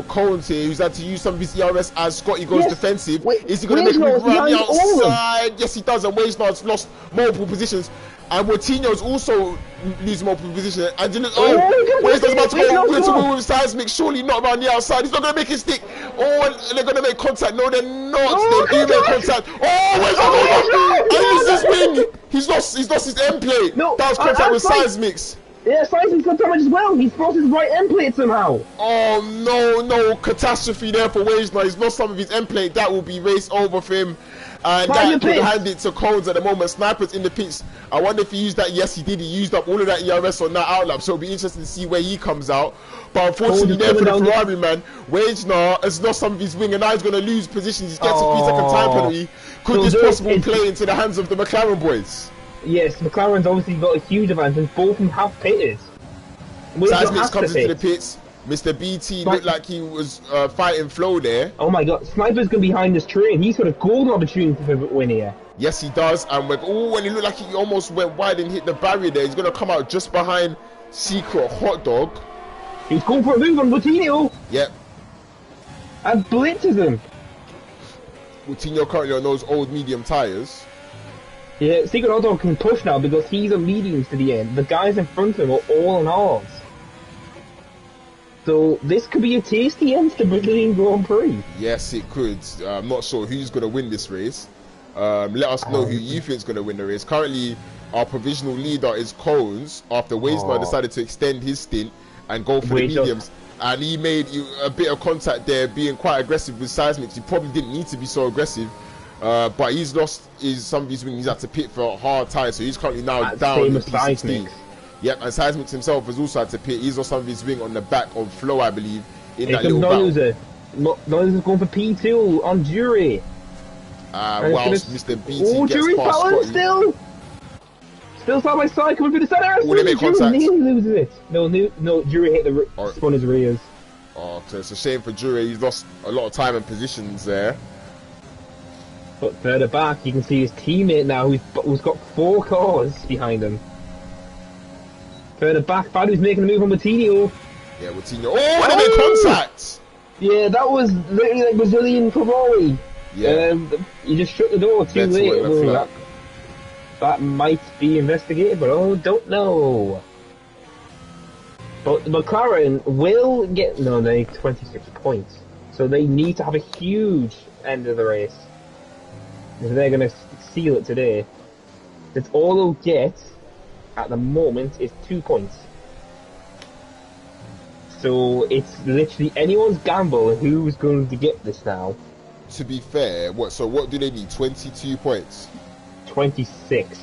Speaker 2: Cones here, who's had to use some of his ERS as Scotty goes defensive. Is he going to make a move around the outside? Yes, he does, and Wagenard's lost multiple positions. And Coutinho's also losing multiple positions. And Wagenard's about to go wheel to wheel with Seismic, surely not around the outside. He's not going to make it stick. Oh, and they're going to make contact. No, they're not. They do make contact. Oh, Wagenard's and he loses his wing. He's lost his end plate.
Speaker 1: No,
Speaker 2: that was contact with Seismics.
Speaker 1: Yeah, Seismic's got damage as well. He's lost his right end plate somehow.
Speaker 2: Oh no, catastrophe there for Wagenard. He's lost some of his end plate. That will be race over for him. And that could hand it to Cones at the moment. Sniper's in the pits. I wonder if he used that. Yes, he did. He used up all of that ERS on that outlap. So it'll be interesting to see where he comes out. But unfortunately, there for the Ferrari man, Wagenard has lost some of his wing, and now he's going to lose positions. He's getting a 3-second time penalty. Could this possibly play into the hands of the McLaren boys?
Speaker 1: Yes, McLaren's obviously got a huge advantage. Both of them have pitted.
Speaker 2: Seismics comes into the pits. Mr. BT looked like he was fighting Flo there.
Speaker 1: Oh my god, Sniper's going behind this tree, and he's got a golden opportunity for win here.
Speaker 2: Yes, he does. And when he looked like he almost went wide and hit the barrier there, he's going to come out just behind Secret Hot Dog.
Speaker 1: He's going for a move on Coutinho.
Speaker 2: Yep.
Speaker 1: And blitzes him.
Speaker 2: Coutinho currently on those old medium tyres.
Speaker 1: Yeah, Secret Hot Dog can push now because he's on mediums to the end. The guys in front of him are all on halves. So this could be a tasty end to the Brazilian Grand Prix.
Speaker 2: Yes, it could. I'm not sure who's going to win this race. Let us know who you think is going to win the race. Currently, our provisional leader is Cones after Wagenard decided to extend his stint and go for the mediums. And he made a bit of contact there, being quite aggressive with Seismics. He probably didn't need to be so aggressive. But he's lost some of his wing. He's had to pit for a hard tire, so he's currently now down in P16. Yep, and Seismics himself has also had to pit. He's lost some of his wing on the back of Flo, I believe, in that little battle.
Speaker 1: Noise going for P2 on Jury.
Speaker 2: Whilst Mr. BT gets past Scotty.
Speaker 1: Still side by side coming through the center.
Speaker 2: They make contact.
Speaker 1: He loses it. No, Jury hit the spun his rears.
Speaker 2: Oh, so it's a shame for Jury. He's lost a lot of time and positions there.
Speaker 1: But further back, you can see his teammate now, who's got 4 cars behind him. Further back, Badu's making a move on Coutinho.
Speaker 2: Yeah, Coutinho. Oh, they made contact!
Speaker 1: Yeah, that was literally like Brazilian Ferrari.
Speaker 2: Yeah.
Speaker 1: You just shut the door too late. That might be investigated, but I don't know. But McLaren will get... No, they need 26 points. So they need to have a huge end of the race. If they're going to seal it today. That's all they'll get at the moment is 2 points. So it's literally anyone's gamble who's going to get this now.
Speaker 2: To be fair, what do they need? 22 points?
Speaker 1: 26.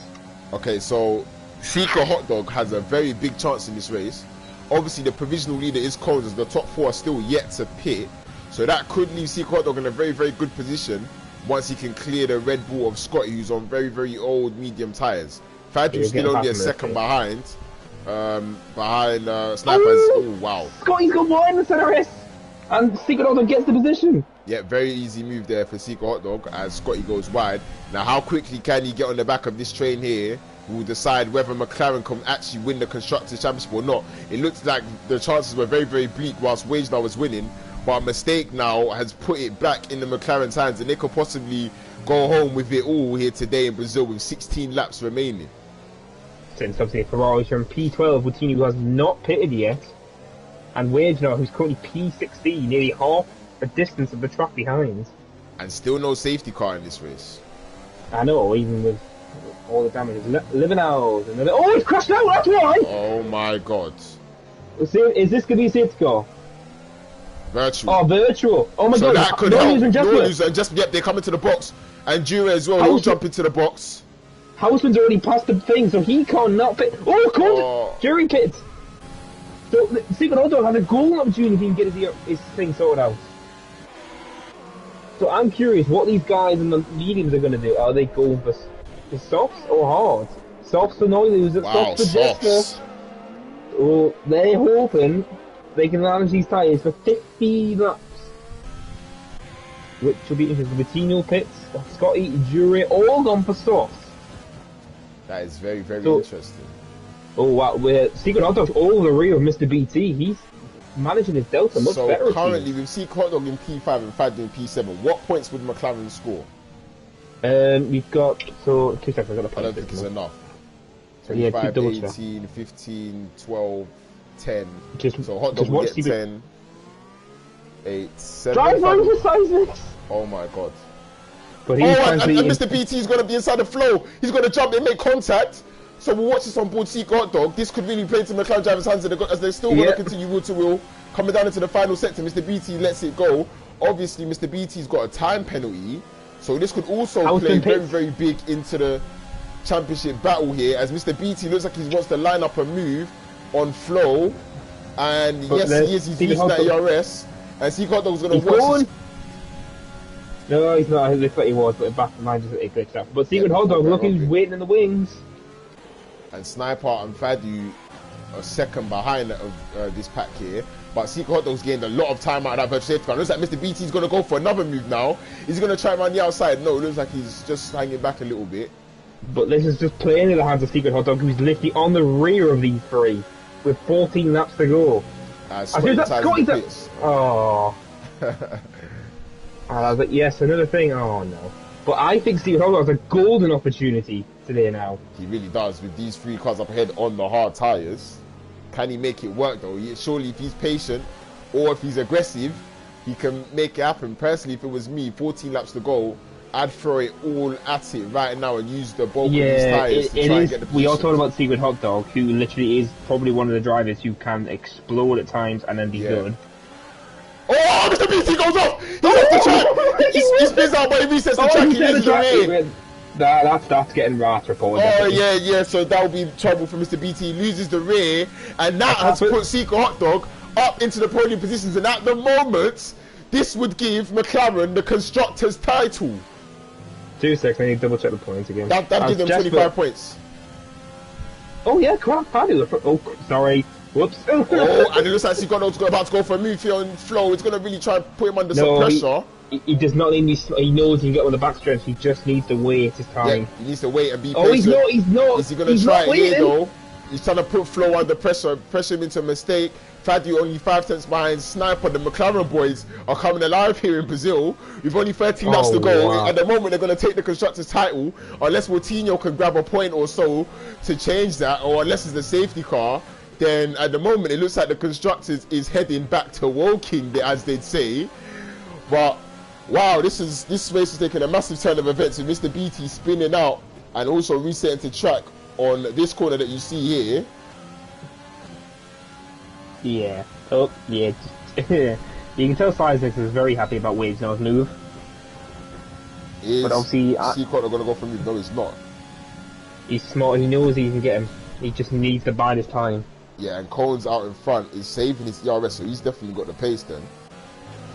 Speaker 2: Okay, so Secret Hot Dog has a very big chance in this race. Obviously, the provisional leader is Cones, as the top 4 are still yet to pit. So that could leave Secret Hot Dog in a very, very good position once he can clear the Red Bull of Scotty, who's on very, very old medium tyres. Fadu's still only a second behind. Snipers. Oh, wow.
Speaker 1: Scotty's got wide in the center race. And Secret Hot Dog gets the position.
Speaker 2: Yeah, very easy move there for Secret Hot Dog as Scotty goes wide. Now, how quickly can he get on the back of this train here will decide whether McLaren can actually win the Constructors' Championship or not. It looks like the chances were very, very bleak whilst Wagenard was winning. But a mistake now has put it back in the McLaren's hands, and they could possibly go home with it all here today in Brazil with 16 laps remaining.
Speaker 1: Since obviously Ferrari's from P12, Coutinho, who has not pitted yet, and Wagenard, who's currently P16, nearly half the distance of the track behind.
Speaker 2: And still no safety car in this race.
Speaker 1: I know, even with All the damage is living out. Oh, it's crashed out. That's why.
Speaker 2: Oh my god.
Speaker 1: Is this going to be a safety car?
Speaker 2: Virtual.
Speaker 1: Oh, virtual. Oh my
Speaker 2: so
Speaker 1: god.
Speaker 2: That could help. And just yep, they come into the box. And Jura as well, he'll jump into the box.
Speaker 1: Houseman's already passed the thing, so he can't not pit. Oh, come Jury pit. So, Secret Hot Dog has a golden opportunity if he can get his thing sorted out. So I'm curious what these guys in the mediums are going to do. Are they going for softs or hard? Softs for Noilers, softs for Jester. Oh, they're hoping they can manage these tyres for 50 laps. Which will be interesting. Bettino pits, Scotty, Jury, all gone for softs.
Speaker 2: That is very, very interesting.
Speaker 1: Oh wow, we're Secret Hot Dog's all the rear of Mr. BT. He's managing his delta much better.
Speaker 2: So currently we've seen Hot Dog in P5 and Fad in P7. What points would McLaren score?
Speaker 1: We've got 2 seconds. I don't
Speaker 2: think it's enough.
Speaker 1: So, yeah,
Speaker 2: 18, 15, 12, 10. So Hot Dog will get 10, 8, 7.
Speaker 1: Drive over Seismics!
Speaker 2: Oh my god.
Speaker 1: But
Speaker 2: and Mr. BT is going to be inside the flow. He's going to jump and make contact. So we'll watch this on board Secret Hot Dog. This could really play to McLaren drivers' hands as they're still going to continue wheel to wheel. Coming down into the final sector, Mr. BT lets it go. Obviously, Mr. BT's got a time penalty. So this could also play very, very big into the championship battle here, as Mr. BT looks like he wants to line up a move on flow. And yes, he is. He's using that ERS. And Secret Hot Dog's going to watch this.
Speaker 1: No, he's not. I thought he was, but back of mine just glitched out. But Secret Hot Dog, look, he's waiting in the wings.
Speaker 2: And Sniper and Fadu are second behind this pack here. But Secret Hot Dog's gained a lot of time out of that virtual safety car. It looks like Mr. BT's going to go for another move now. Is he going to try around the outside? No, it looks like he's just hanging back a little bit.
Speaker 1: But this is just playing in the hands of Secret Hot Dog, who's literally on the rear of these three, with 14 laps to go. Oh. I was like, yes, another thing. Oh no. But I think Secret Hot Dog has a golden opportunity today now.
Speaker 2: He really does, with these 3 cars up ahead on the hard tyres. Can he make it work though? Surely if he's patient or if he's aggressive, he can make it happen. Personally, if it was me, 14 laps to go, I'd throw it all at it right now and use the bulk of these tyres to try and get the position.
Speaker 1: We are talking about Secret Hot Dog, who literally is probably one of the drivers who can explode at times and then be good.
Speaker 2: Oh, Mr. BT goes off! He's off the track! He spins out, but he resets the track. He loses the rear.
Speaker 1: That's getting rat reported.
Speaker 2: Oh, yeah, so that will be trouble for Mr. BT. He loses the rear, and that has put Secret Hot Dog up into the podium positions. And at the moment, this would give McLaren the Constructors' title.
Speaker 1: 2 seconds, I need to double check the points again.
Speaker 2: That'd give them 25 points.
Speaker 1: Oh, yeah, crap. Oh, sorry. Whoops.
Speaker 2: Oh, and it looks like Secret Hot Dog's about to go for a move here on flow. It's going to really try and put him under some pressure.
Speaker 1: He does not need he knows he can get on the back strength. He just needs to wait his time.
Speaker 2: Yeah, he needs to wait and be patient.
Speaker 1: He's not.
Speaker 2: Is he going to try it here though? He's trying to put Flo under pressure him into a mistake. Fadu only 5 tenths behind. Sniper, the McLaren boys are coming alive here in Brazil. We've only 13 laps to go. Wow. At the moment, they're going to take the Constructors' title, unless Moutinho can grab a point or so to change that, or unless it's the safety car. Then at the moment, it looks like the Constructors is heading back to Woking, as they'd say. But wow, this race is taking a massive turn of events with Mr. BT spinning out and also resetting to track on this corner that you see here.
Speaker 1: Yeah. Oh, yeah. You can tell Seismics is very happy about Wade's nose move.
Speaker 2: But obviously, Secret are going to go for move. No, he's not.
Speaker 1: He's smart. He knows he can get him. He just needs to bide his time.
Speaker 2: Yeah, and Cohen's out in front is saving his ERS, so he's definitely got the pace then.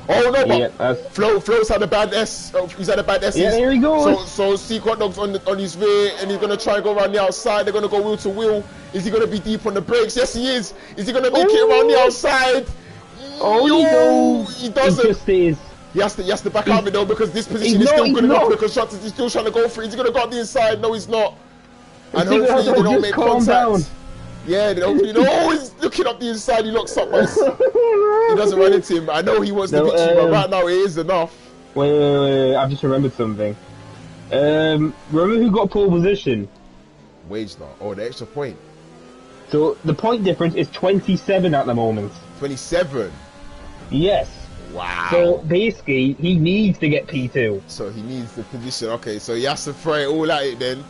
Speaker 2: Oh no, but Flo's had a bad S. Oh, he's had a bad S.
Speaker 1: Yeah, there he goes.
Speaker 2: So Secret Dog's on his rear, and he's gonna try and go around the outside. They're gonna go wheel to wheel. Is he gonna be deep on the brakes? Yes, he is. Is he gonna make it around the outside?
Speaker 1: Oh,
Speaker 2: he doesn't.
Speaker 1: He just is.
Speaker 2: He has to back out of it though, because this position is still good enough for the Constructors. He's still trying to go for it. Is he gonna go up the inside? No, he's not. And hopefully they don't make contact. Yeah, he's looking up the inside. He locks up. He doesn't run into him. I know he wants the victory, but right now it is enough.
Speaker 1: Wait. I've just remembered something. Remember who got pole position?
Speaker 2: Wage now. Oh, the extra point.
Speaker 1: So the point difference is 27 at the moment.
Speaker 2: 27?
Speaker 1: Yes.
Speaker 2: Wow.
Speaker 1: So basically, he needs to get P2.
Speaker 2: So he needs the position. Okay, so he has to throw it all at it then.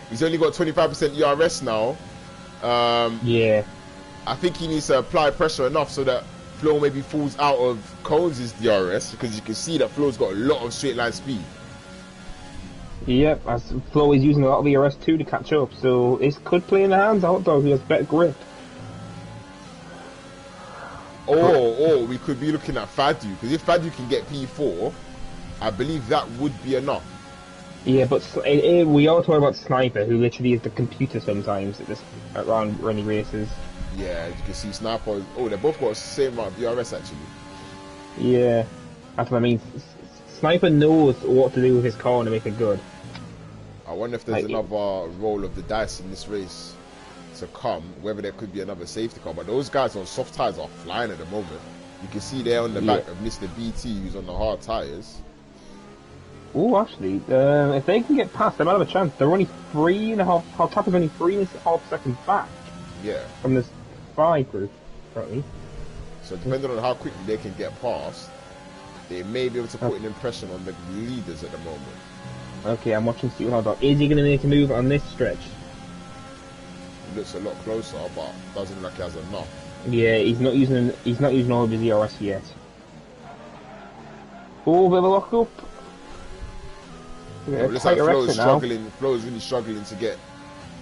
Speaker 2: He's only got 25% ERS now.
Speaker 1: Yeah.
Speaker 2: I think he needs to apply pressure enough so that Flo maybe falls out of Cones' DRS, because you can see that Flo's got a lot of straight line speed.
Speaker 1: Yep, as Flo is using a lot of ERS too to catch up, so this could play in the hands of Hot Dog, who has better grip.
Speaker 2: Or we could be looking at Fadu, because if Fadu can get P4, I believe that would be enough.
Speaker 1: Yeah, but we all talk about Sniper, who literally is the computer sometimes around running races.
Speaker 2: Yeah, you can see Sniper. Oh, they both got the same amount of ERS actually.
Speaker 1: Yeah, that's what I mean. Sniper knows what to do with his car to make it good.
Speaker 2: I wonder if there's another roll of the dice in this race to come, whether there could be another safety car. But those guys on soft tires are flying at the moment. You can see they're on the back of Mr. BT, who's on the hard tires.
Speaker 1: Oh, actually, if they can get past, they might have a chance. They're only 3.5. Hot Tap is only 3.5 seconds back.
Speaker 2: Yeah. From
Speaker 1: this 5 group, currently.
Speaker 2: So depending on how quickly they can get past, they may be able to put an impression on the leaders at the moment.
Speaker 1: Okay, I'm watching Stephen Hot Dog. Is he going to make a move on this stretch?
Speaker 2: It looks a lot closer, but doesn't look like he has enough.
Speaker 1: Yeah, he's not using all of his ERS yet. Oh, bit of a lock up.
Speaker 2: It looks like Flo's really struggling to get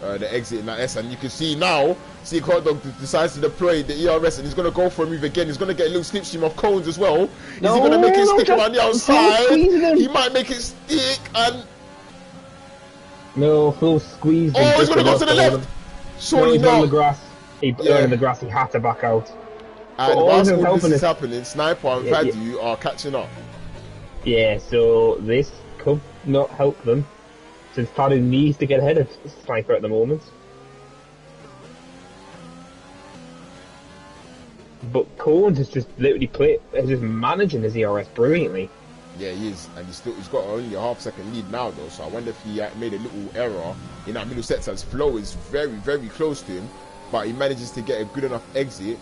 Speaker 2: the exit in that S, and you can see now, Hot Dog decides to deploy the ERS, and he's going to go for a move again. He's going to get a little slipstream of Cones as well. Is he going to make it stick around the outside? He might make it stick, and...
Speaker 1: No, Flo squeezed him.
Speaker 2: Oh, he's going to go to the left! Surely
Speaker 1: not.
Speaker 2: On
Speaker 1: the grass. In the grass, he had to back out.
Speaker 2: And whilst all this is happening, Sniper and Fadu are catching up.
Speaker 1: Yeah, so this could not help them, since Fadu needs to get ahead of Sniper at the moment. But Cones is just literally just managing his ERS brilliantly.
Speaker 2: Yeah, he is, and he's got only a half-second lead now, though. So I wonder if he made a little error in that middle sector, as Flo is very, very close to him, but he manages to get a good enough exit.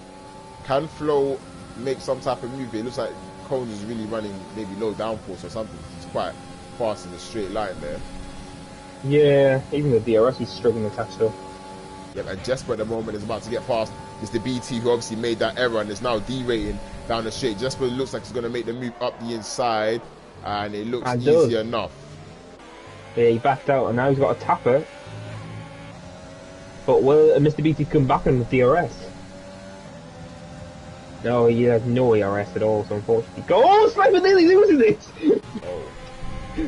Speaker 2: Can Flo make some type of move? It looks like Cones is really running maybe low downforce or something. He's quite fast in a straight line there.
Speaker 1: Yeah, even the DRS he's struggling to catch up.
Speaker 2: Yep, and Jesper at the moment is about to get past Mr. BT, who obviously made that error and is now derating down the straight. Jesper looks like he's going to make the move up the inside, and it looks easy enough.
Speaker 1: Yeah, he backed out, and now he's got a tapper. But will Mr. BT come back on the DRS? No, he has no ERS at all, so unfortunately... Oh, Sniper nearly loses it!
Speaker 2: Oh.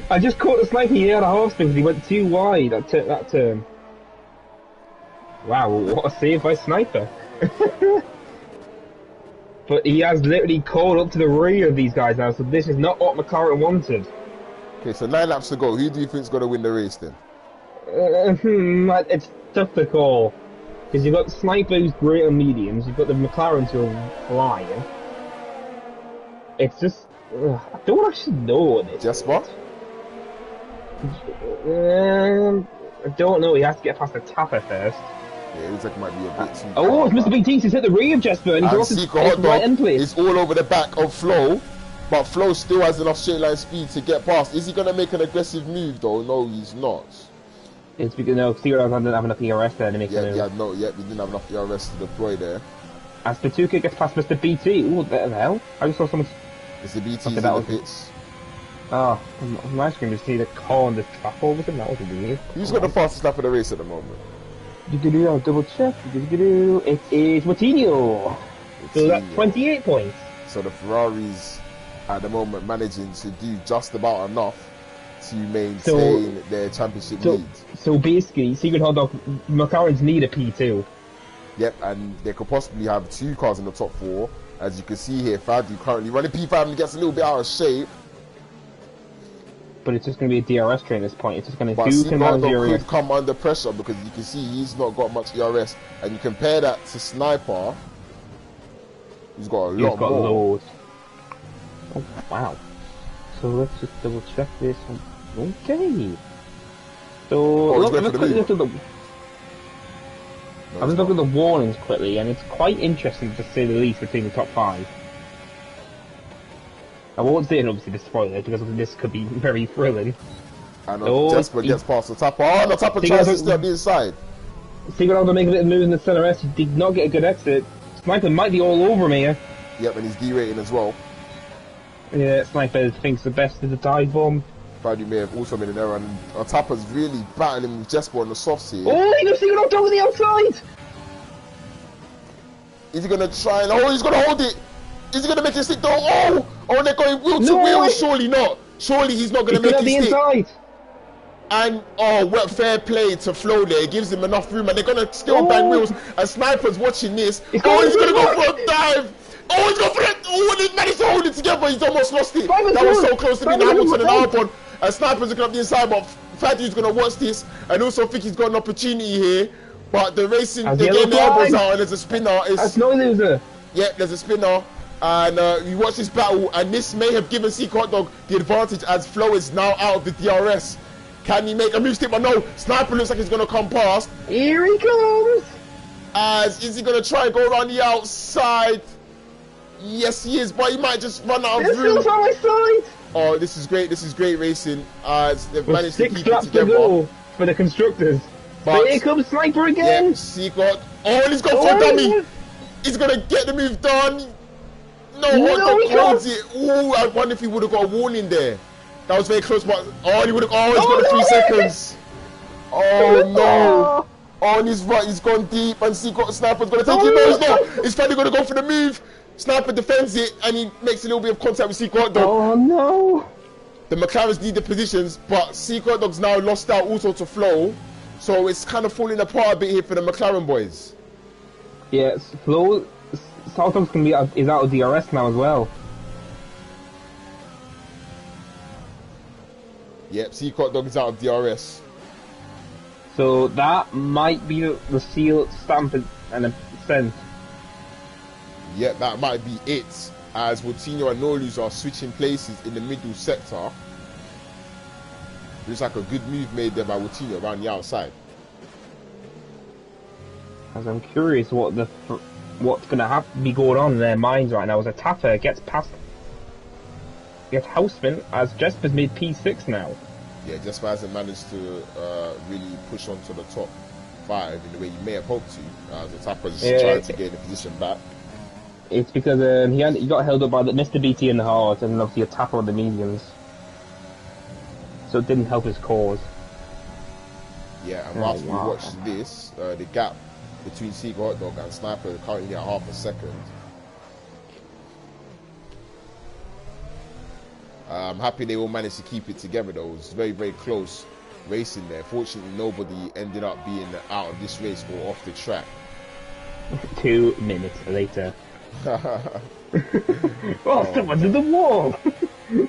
Speaker 1: I just caught the Sniper here at a half spin because he went too wide that turn. Wow, what a save by Sniper. But he has literally caught up to the rear of these guys now, so this is not what McLaren wanted.
Speaker 2: Okay, so 9 laps to go. Who do you think is going to win the race then?
Speaker 1: It's tough to call. Because you've got Sniper who's great on mediums, you've got the McLarens who are flying. It's just... I don't actually know what it is.
Speaker 2: Jesper?
Speaker 1: I don't know, he has to get past the tapper first.
Speaker 2: Yeah, it looks like it might be a bit too
Speaker 1: Oh, Mr. BT, he's hit the rear of Jesper and he's lost his right end place.
Speaker 2: It's all over the back of Flo, but Flo still has enough straight line speed to get past. Is he going to make an aggressive move though? No, he's not. It's
Speaker 1: because Steelers didn't have enough ERS there to make a move.
Speaker 2: We didn't have enough ERS to deploy there.
Speaker 1: As Patuka gets past Mr. BT, ooh, what the hell? I just saw someone...
Speaker 2: Mr. BT's in the pits.
Speaker 1: Oh, I'm nice going to see the car on the track over them, that was weird.
Speaker 2: Who's got the fastest lap of the race at the moment?
Speaker 1: I'll double check. It is Martino. So that's 28 points.
Speaker 2: So the Ferraris at the moment managing to do just about enough to maintain their championship lead. So
Speaker 1: basically, Secret Hot Dog, McLaren's need a P2.
Speaker 2: Yep, and they could possibly have 2 cars in the top 4. As you can see here, Fadu currently running P5 and gets a little bit out of shape.
Speaker 1: But it's just going to be a DRS train at this point. It's just going to
Speaker 2: do could come under pressure because you can see he's not got much ERS. And you compare that to Sniper, he's got a lot more.
Speaker 1: Loads. Oh, wow. So let's just double check this one. Okay. So I'm just looking at the warnings quickly, and it's quite interesting to say the least between the top 5. I won't say it obviously the spoiler because this could be very thrilling.
Speaker 2: And Jesper gets past the Tapper. Oh, the Tapper tries to stay up the inside.
Speaker 1: Sigurd make a little move in the center S. He did not get a good exit. Sniper might be all over me here.
Speaker 2: Yep, and he's derating as well.
Speaker 1: Yeah, Sniper thinks the best of the dive bomb.
Speaker 2: But you may have also made an error, and Tapper's really battling with Jesper on the softs here.
Speaker 1: Oh, he goes Sigurd over the outside!
Speaker 2: Is he going to try and... Oh, he's going to hold it! Is he going to make it stick though? Oh! Oh, they're going wheel to wheel! Surely not! Surely he's not going to make it stick. Inside. And, oh, well, fair play to Flo there. It gives him enough room, and they're going to still bang wheels. And Sniper's watching this. He's going to go for a dive! Oh, he's going for it! Oh, and he managed to hold it together. He's almost lost it. That was so close to being Hamilton and Albon. And Sniper's looking up the inside, but Fadi's going to watch this. And also think he's got an opportunity here. But the racing, they're getting the elbows out, and there's a spinner.
Speaker 1: That's no loser.
Speaker 2: Yeah, there's a spinner. And you watch this battle, and this may have given Seek Hot Dog the advantage as Flo is now out of the DRS. Can he make a move stick? But no, Sniper looks like he's going to come past.
Speaker 1: Here he comes!
Speaker 2: Is he going to try and go around the outside? Yes, he is, but he might just run out of room.
Speaker 1: On my side.
Speaker 2: Oh, this is great. This is great racing. They've managed to keep it together.
Speaker 1: To go for the constructors. But here comes Sniper again.
Speaker 2: Yeah, Seacott. Oh, and he's gone for a dummy. He's going to get the move done. No, Hot Dog holds it. Oh, I wonder if he would have got a warning there. That was very close, but he would have. Oh, he's got the 3 seconds. Oh no! Oh, and he's gone deep, and Sniper's going to take it. No, he's not. He's finally going to go for the move. Sniper defends it, and he makes a little bit of contact with Seacott Dog.
Speaker 1: Oh no!
Speaker 2: The McLarens need the positions, but Seacott Dog's now lost out also to Flo, so it's kind of falling apart a bit here for the McLaren boys.
Speaker 1: Yes, Flo. Southdogs is out of DRS now as well.
Speaker 2: Yep, Seacott Dog is out of DRS.
Speaker 1: So that might be the seal stamp and a sense.
Speaker 2: Yep, that might be it. As Woutinho and Norluz are switching places in the middle sector. Looks like a good move made there by Woutinho around the outside.
Speaker 1: As I'm curious what's going to be going on in their minds right now as a Tapper gets Houseman as Jesper's made P6 now. Yeah,
Speaker 2: Jesper hasn't managed to really push on to the top 5 in the way he may have hoped to. As the Tapper's trying to gain the position back.
Speaker 1: It's because he got held up by Mr. BT in the hard and obviously a Tapper on the mediums. So it didn't help his cause.
Speaker 2: Yeah, and whilst we watch this, the gap between Seeker Hot Dog and Sniper is currently at half a second. I'm happy they all managed to keep it together though. It was very, very close racing there. Fortunately, nobody ended up being out of this race or off the track.
Speaker 1: 2 minutes later. Someone's in the wall!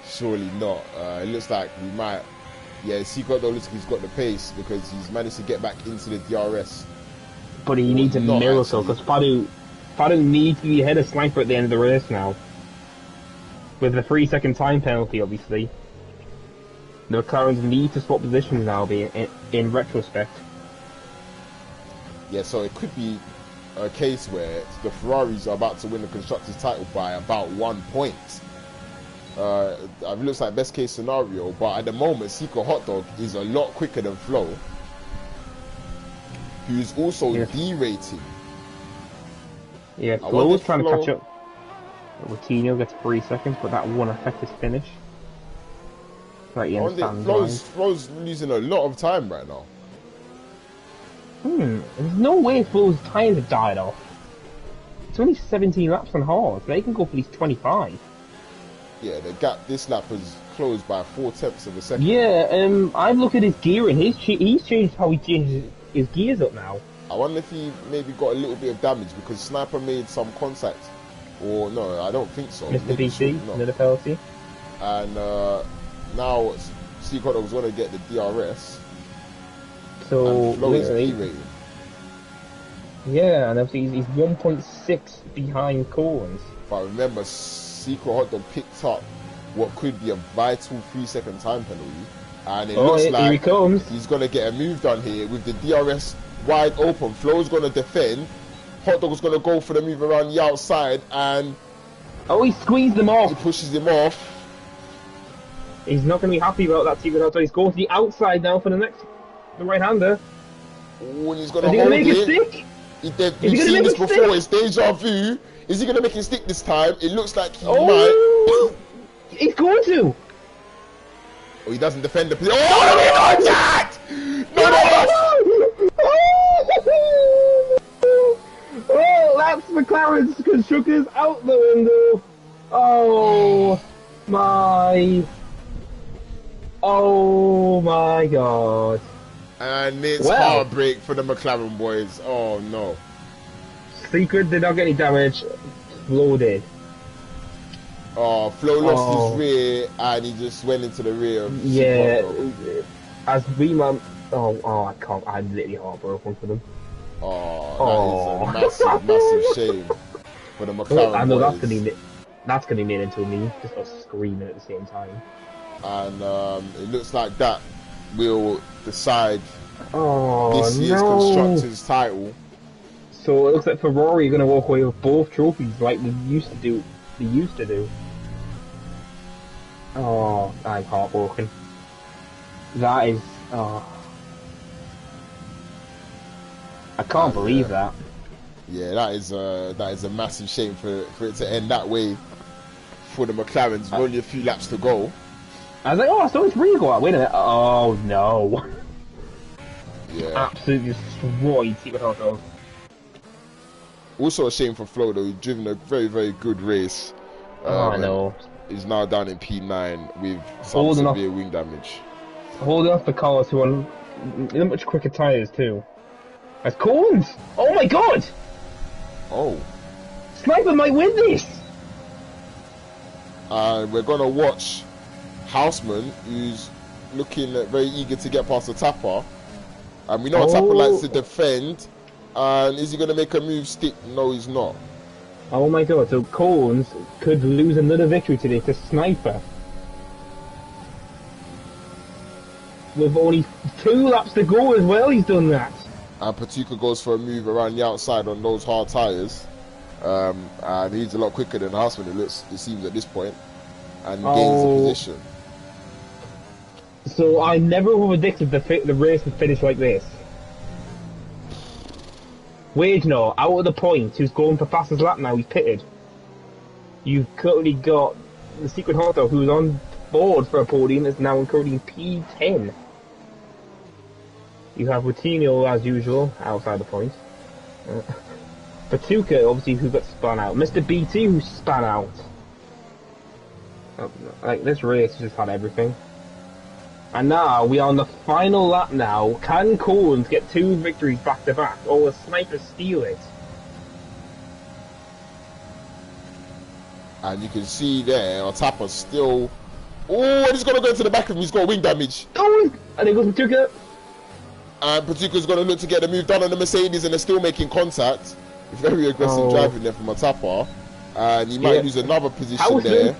Speaker 2: Surely not. It looks like we might... Yeah, Seacott though looks like he's got the pace because he's managed to get back into the DRS.
Speaker 1: But he needs a miracle because Fadu needs to be ahead of Sniper at the end of the race now. With the 3-second time penalty, obviously. The McLarens need to swap positions now, in retrospect.
Speaker 2: Yeah, so it could be a case where the Ferraris are about to win the Constructors' title by about 1 point. It looks like best case scenario, but at the moment, Seeker Hot Dog is a lot quicker than Flo, who's also derating.
Speaker 1: Yeah, Flo was trying to catch up. Woutinho gets 3 seconds, but that won't affect his finish. Right,
Speaker 2: Flo's losing a lot of time right now.
Speaker 1: There's no way Flo's tires have died off. It's only 17 laps on hard. They can go for these 25.
Speaker 2: Yeah, the gap this lap has closed by 4/10 of a second.
Speaker 1: Yeah, I've looked at his gear and he's changed how he changes his gears up now.
Speaker 2: I wonder if he maybe got a little bit of damage because Sniper made some contact. Or no, I don't think so.
Speaker 1: Mr. BC, another penalty.
Speaker 2: And now Seacott was going to get the DRS.
Speaker 1: So
Speaker 2: and Flo is derating.
Speaker 1: Yeah, and obviously he's 1.6 behind Collins.
Speaker 2: But remember, Seacott Hot Dog picked up what could be a vital 3-second time penalty, and it looks like
Speaker 1: here he comes.
Speaker 2: He's going to get a move done here with the DRS wide open. Flo's going to defend. Hot Dog's going to go for the move around the outside, and
Speaker 1: he squeezed him off.
Speaker 2: He pushes him off.
Speaker 1: He's not going to be happy about that secret hot dog. He's going to the outside now for the right-hander.
Speaker 2: Oh, and he's going to
Speaker 1: Is he
Speaker 2: hold
Speaker 1: going to make
Speaker 2: it.
Speaker 1: it stick?
Speaker 2: We've seen this before. It's deja vu. Is he going to make it stick this time? It looks like he might.
Speaker 1: He's going to.
Speaker 2: Oh, he doesn't defend the position. Oh, contact! No!
Speaker 1: Oh, that's McLaren's constructors out the window. Oh my God.
Speaker 2: And it's heartbreak for the McLaren boys. Oh no.
Speaker 1: Secret did not get any damage. Flo did.
Speaker 2: Oh, Flo lost his rear and he just went into the rear of
Speaker 1: as we man. I can't. I'm literally heartbroken for them.
Speaker 2: Oh, that is a massive shame for the McLaren
Speaker 1: I know
Speaker 2: boys.
Speaker 1: that's gonna be made into a meme, just us screaming at the same time.
Speaker 2: And it looks like that will decide this year's constructors title.
Speaker 1: So it looks like Ferrari are gonna walk away with both trophies like they used to do. Oh, I'm heartbroken. That is. I can't believe that.
Speaker 2: Yeah, that is a massive shame for it to end that way for the McLarens. Only a few laps to go.
Speaker 1: I was like, so it's really go out. Wait a minute. Oh no.
Speaker 2: Yeah.
Speaker 1: Absolutely destroyed Secret Hot Dog.
Speaker 2: Also a shame for Flo though. He's driven a very, very good race.
Speaker 1: I know.
Speaker 2: He's now down in P9 with some severe wing damage.
Speaker 1: Holding off the cars who are in much quicker tyres too. That's Cones! Oh my God!
Speaker 2: Oh.
Speaker 1: Sniper might win this!
Speaker 2: We're gonna watch Houseman, who's looking very eager to get past the Tapper. And we know Tapper likes to defend. And is he gonna make a move stick? No, he's not.
Speaker 1: Oh my God, so Cones could lose another victory today to Sniper. With only 2 laps to go as well, he's done that.
Speaker 2: And Patuka goes for a move around the outside on those hard tyres. And he's a lot quicker than Houseman, it seems at this point. And gains the position.
Speaker 1: So I never would have predicted the race would finish like this. Wade, no, out of the point, who's going for fastest lap now, he's pitted. You've currently got the Secret Hot Dog, who's on board for a podium, is now currently in P10. You have Coutinho, as usual, outside the point. Patuka, obviously, who got spun out. Mr. BT, who spun out. Like, this race has just had everything. And now, we are on the final lap now. Can Coens get 2 victories back to back, or will Sniper steal it?
Speaker 2: And you can see there, our Tapper still... Oh, he's going to go into the back of him. He's got wing damage.
Speaker 1: Oh, and there goes Patuka.
Speaker 2: And Patuka's going to look to get the move done on the Mercedes, and they're still making contact. Very aggressive driving there from a Tapper. And he might lose another position there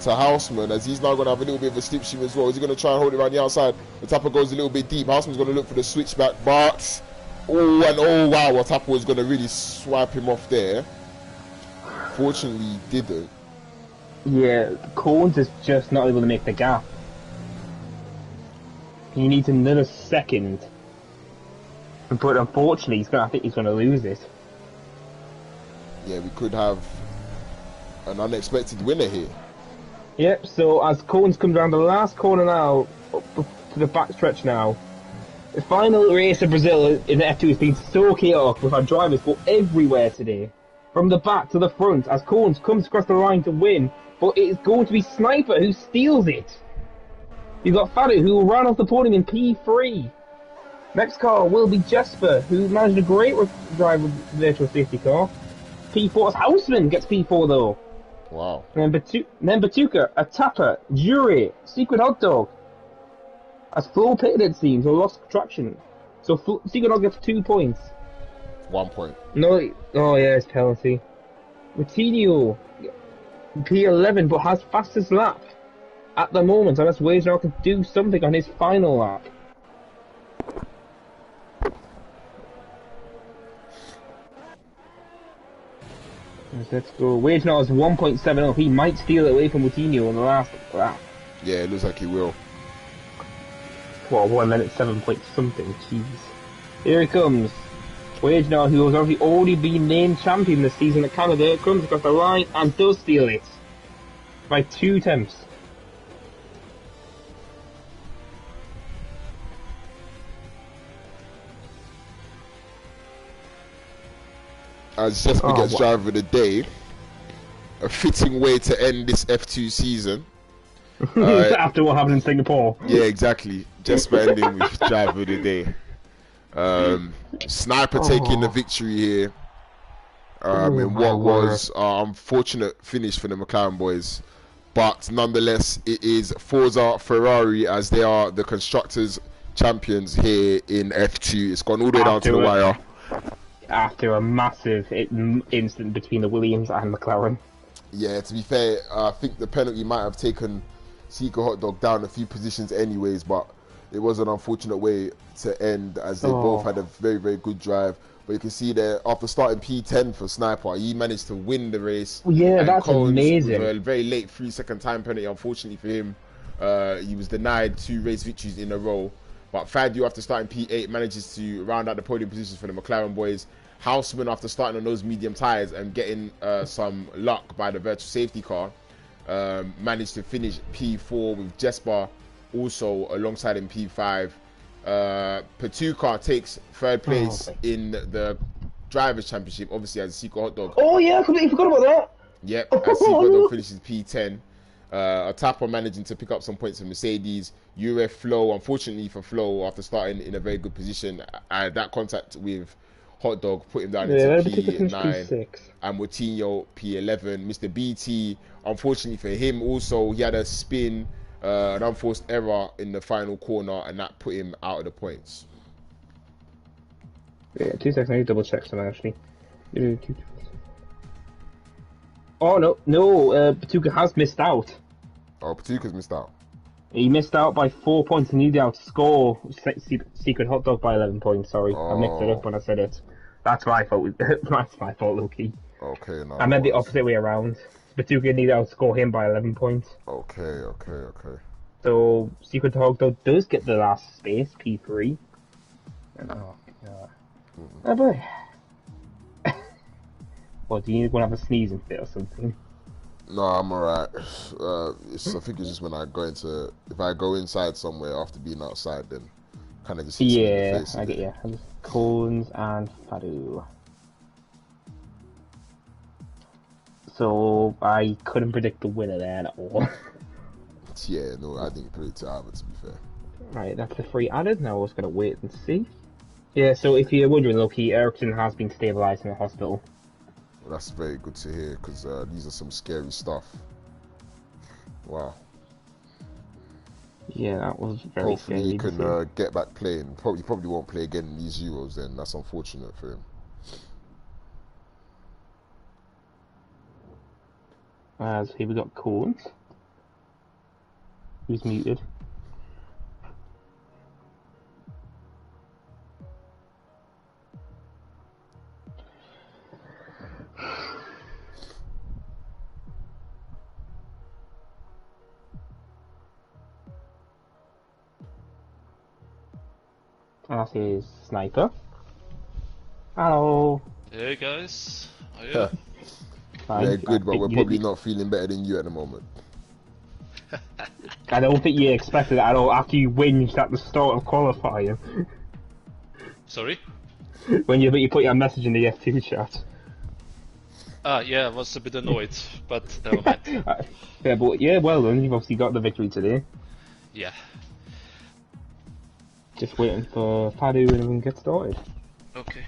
Speaker 2: to Houseman, as he's now going to have a little bit of a slipstream as well. Is he going to try and hold it around the outside? The Tapper goes a little bit deep. Houseman's going to look for the switchback, but... Oh wow, Tapper was going to really swipe him off there. Fortunately, he didn't.
Speaker 1: Yeah, Coens is just not able to make the gap. He needs another second. But unfortunately, I think he's going to lose it.
Speaker 2: Yeah, we could have an unexpected winner here.
Speaker 1: Yep, so as Coens comes around the last corner now, up to the backstretch now, the final race of Brazil in the F2 has been so chaotic with our drivers go everywhere today. From the back to the front, as Coens comes across the line to win, but it is going to be Sniper who steals it. You've got Fadu, who ran off the podium in P3. Next car will be Jesper, who managed a great drive with virtual safety car. P4's Houseman gets P4 though.
Speaker 2: Wow.
Speaker 1: And then Patuka, a Tapper, Jury, Secret Hot Dog. As Flo pitted it seems, or lost traction. So Secret Hot gets 2 points.
Speaker 2: 1 point.
Speaker 1: No, oh yeah, it's penalty. Coutinho, P11, but has fastest lap at the moment, unless Wade now can do something on his final lap. Let's go. Wade now is 1.7 up. He might steal it away from Coutinho on the last lap.
Speaker 2: Yeah, it looks like he will.
Speaker 1: Well, 1 minute 7 point something. Jeez. Here he comes. Wage now, who has already been named champion this season at Canada, comes across the line and does steal it by 2 attempts.
Speaker 2: As Jesper gets driver of the day, a fitting way to end this F2 season.
Speaker 1: After what happened in Singapore.
Speaker 2: Yeah, exactly. Jesper ending with driver of the day. Sniper taking the victory here in what was an unfortunate finish for the McLaren boys. But nonetheless, it is Forza Ferrari as they are the constructors' champions here in F2. It's gone all the way down to the wire.
Speaker 1: After a massive incident between the Williams and McLaren.
Speaker 2: Yeah, to be fair, I think the penalty might have taken Secret Hot Dog down a few positions anyways, but it was an unfortunate way to end as they both had a very, very good drive. But you can see there, after starting P10 for Sniper, he managed to win the race.
Speaker 1: Yeah, that's Cones amazing.
Speaker 2: With a very late 3-second time penalty, unfortunately for him, he was denied 2 race victories in a row. But Fadu, after starting P8, manages to round out the podium positions for the McLaren boys. Houseman, after starting on those medium tyres and getting some luck by the virtual safety car, managed to finish P4 with Jesper also alongside in P5. Patuka takes 3rd place in the Drivers' Championship, obviously as a Secret Hot Dog.
Speaker 1: Oh yeah, I completely forgot about that.
Speaker 2: Yep, as Secret Hot Dog finishes P10. Otapa managing to pick up some points for Mercedes. UF Flo, unfortunately for Flo, after starting in a very good position, that contact with Hot Dog put him down into P9. And Moutinho P11. Mr. BT, unfortunately for him, also he had a spin, an unforced error in the final corner, and that put him out of the points.
Speaker 1: Yeah, 2 seconds. I need to double check something actually. Oh no, Patuka has missed out.
Speaker 2: Oh, Patuka's missed out.
Speaker 1: He missed out by 4 points and needed to score Secret Hot Dog by 11 points. Sorry, I mixed it up when I said it. That's my fault. That's my fault, Lowkey.
Speaker 2: Okay, no.
Speaker 1: I meant the opposite way around. Patuka needed to outscore him by 11 points.
Speaker 2: Okay.
Speaker 1: So Secret Hot Dog does get the last space, P3. Oh, God. Oh boy. Well, do you want to have a sneezing fit or something?
Speaker 2: No, I'm alright. I think it's just when if I go inside somewhere after being outside, then kind of just hits me in the face.
Speaker 1: I get you. Cones and Fadu. So I couldn't predict the winner there at all.
Speaker 2: Yeah, no, I didn't predict it either, to be fair.
Speaker 1: Right, that's the 3 added. Now we're just gonna wait and see. Yeah, so if you're wondering, Lowkey, Ericsson has been stabilised in the hospital.
Speaker 2: That's very good to hear, because these are some scary stuff. Wow.
Speaker 1: Yeah, that was very
Speaker 2: scary. Hopefully he can get back playing. He probably won't play again in these Euros then. That's unfortunate for him.
Speaker 1: So here we got Cones. Who's muted. That is Sniper. Hello.
Speaker 3: Hey guys, how are you?
Speaker 2: Yeah, good, but we're probably not feeling better than you at the moment.
Speaker 1: I don't think you expected that at all after you whinged at the start of qualifying.
Speaker 3: Sorry?
Speaker 1: When you put your message in the F2 chat.
Speaker 3: Yeah, I was a bit annoyed, but never mind.
Speaker 1: Yeah, but yeah, well done. You've obviously got the victory today.
Speaker 3: Yeah.
Speaker 1: Just waiting for Fadu and we can get started.
Speaker 3: Okay.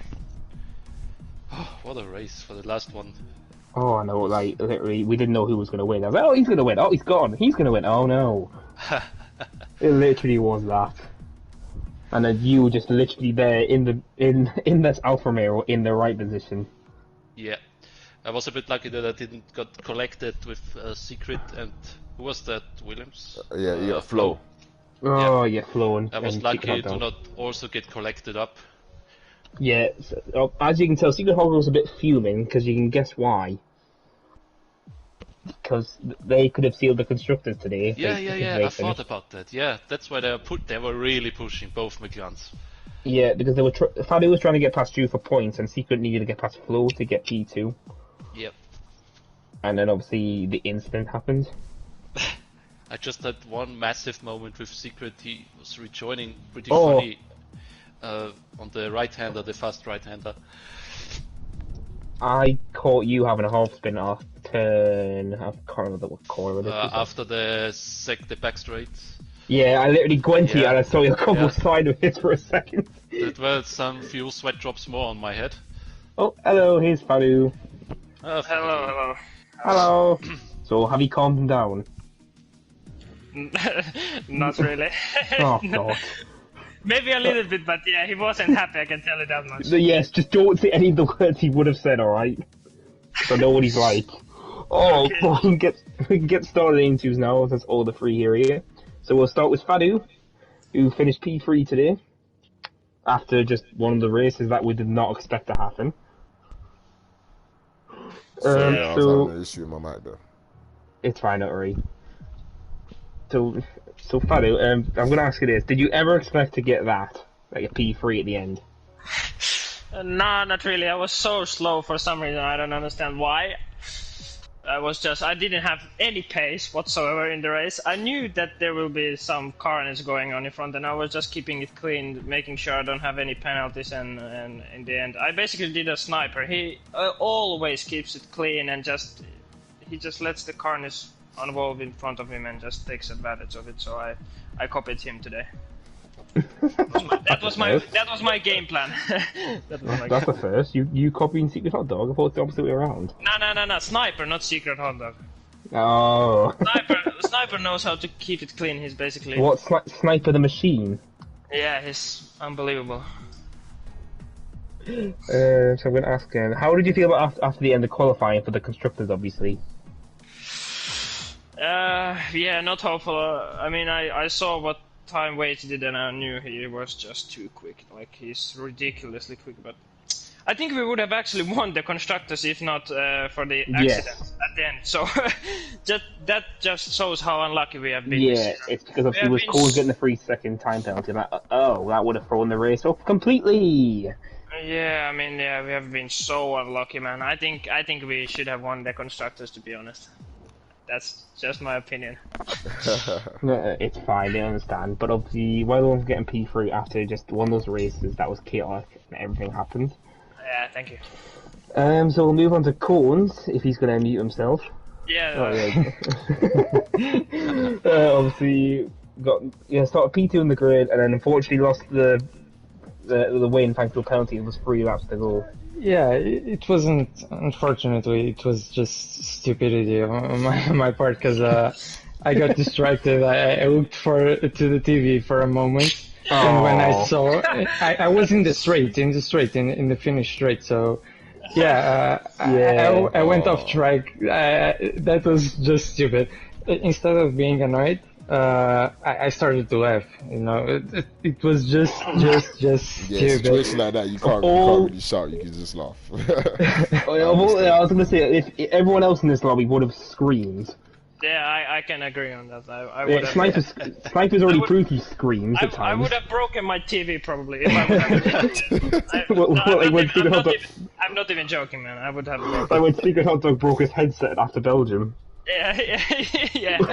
Speaker 3: Oh, what a race for the last one.
Speaker 1: Oh, I know, like, literally, we didn't know who was going to win. I was like, oh, he's going to win. Oh, he's gone. He's going to win. Oh, no. It literally was that. And then you were just literally there in this Alfa Romeo in the right position.
Speaker 3: Yeah. I was a bit lucky that I didn't got collected with Secret and... Who was that? Williams?
Speaker 2: Yeah, Flo.
Speaker 1: Oh, yeah, Flo and
Speaker 3: I was lucky to not also get collected up.
Speaker 1: Yeah, so, as you can tell, Secret Hog was a bit fuming, because you can guess why. because they could have sealed the constructors today.
Speaker 3: Yeah,
Speaker 1: they
Speaker 3: I thought about that. Yeah, that's why they were really pushing both McLarens.
Speaker 1: Yeah, because they were Fabio was trying to get past you for points, and Secret needed to get past Flo to get P2.
Speaker 3: Yep.
Speaker 1: And then obviously the incident happened.
Speaker 3: I just had one massive moment with Secret. He was rejoining pretty funny on the right-hander, the fast right-hander.
Speaker 1: I caught you having a half spin off turn. I can't remember what corner it is.
Speaker 3: After the back straight.
Speaker 1: Yeah, I literally went here and I saw your combo sideways for a second.
Speaker 3: There were some few sweat drops more on my head.
Speaker 1: Oh, hello, here's Faru.
Speaker 4: Hello.
Speaker 1: So, have you calmed him down?
Speaker 4: Not really.
Speaker 1: Oh, God.
Speaker 4: Maybe a little bit, but yeah, he wasn't happy, I can tell you that much.
Speaker 1: Yes, just don't say any of the words he would have said, alright? So I know what he's like. Oh, okay. Well, we can get started into now, that's all the three here. So we'll start with Fadu, who finished P3 today, after just one of the races that we did not expect to happen.
Speaker 2: Sorry, I was having an issue with my mic though.
Speaker 1: It's fine, don't worry. So Fadu, I'm going to ask you this. Did you ever expect to get that? Like a P3 at the end?
Speaker 4: No, not really. I was so slow for some reason. I don't understand why. I didn't have any pace whatsoever in the race. I knew that there will be some carnage going on in front, and I was just keeping it clean, making sure I don't have any penalties, and in the end, I basically did a sniper. He always keeps it clean, and he just lets the carnage unvolve in front of him and just takes advantage of it, so I copied him today. That was my game plan.
Speaker 1: That's the first. You copying Secret Hot Dog? I thought it's the opposite way around.
Speaker 4: No. Sniper, not Secret Hot Dog.
Speaker 1: Oh.
Speaker 4: Sniper knows how to keep it clean. He's basically.
Speaker 1: What, Sniper the Machine?
Speaker 4: Yeah, he's unbelievable.
Speaker 1: So I'm going to ask him, how did you feel about after the end of qualifying for the constructors, obviously?
Speaker 4: Yeah, not hopeful. I mean, I saw what time Wade did, and I knew he was just too quick. Like, he's ridiculously quick, but I think we would have actually won the constructors if not for the accident at the end. So that just shows how unlucky we have been.
Speaker 1: Yeah, it's because obviously it was Cole getting the 3-second time penalty. Like, that would have thrown the race off completely.
Speaker 4: Yeah, I mean, we have been so unlucky, man. I think we should have won the constructors, to be honest. That's just my opinion.
Speaker 1: No, it's fine, I understand. But obviously, well done for getting P3 after just one of those races that was chaotic and everything happened.
Speaker 4: Yeah, thank you.
Speaker 1: So we'll move on to Cones, if he's going to mute himself.
Speaker 4: Yeah.
Speaker 1: Obviously, started P2 in the grid, and then unfortunately lost the win thanks to a penalty. It was 3 laps to go.
Speaker 5: Yeah, it wasn't, unfortunately, it was just stupidity on my part, because I got distracted. I looked to the TV for a moment, and when I saw, I was in the finish straight, so yeah, I went off track. That was just stupid. Instead of being annoyed, I started to laugh. You know, it was just stupid.
Speaker 2: Yeah, situation like that, you can't really shout. You can just laugh.
Speaker 1: I was going to say, if everyone else in this lobby would have screamed.
Speaker 4: Yeah, I can agree on that. I would have.
Speaker 1: Sniper's already proved he screams at times.
Speaker 4: I would have broken my TV probably if I would have. I'm not even joking, man. I would have.
Speaker 1: Like when Secret Hot Dog broke his headset after Belgium.
Speaker 4: Yeah.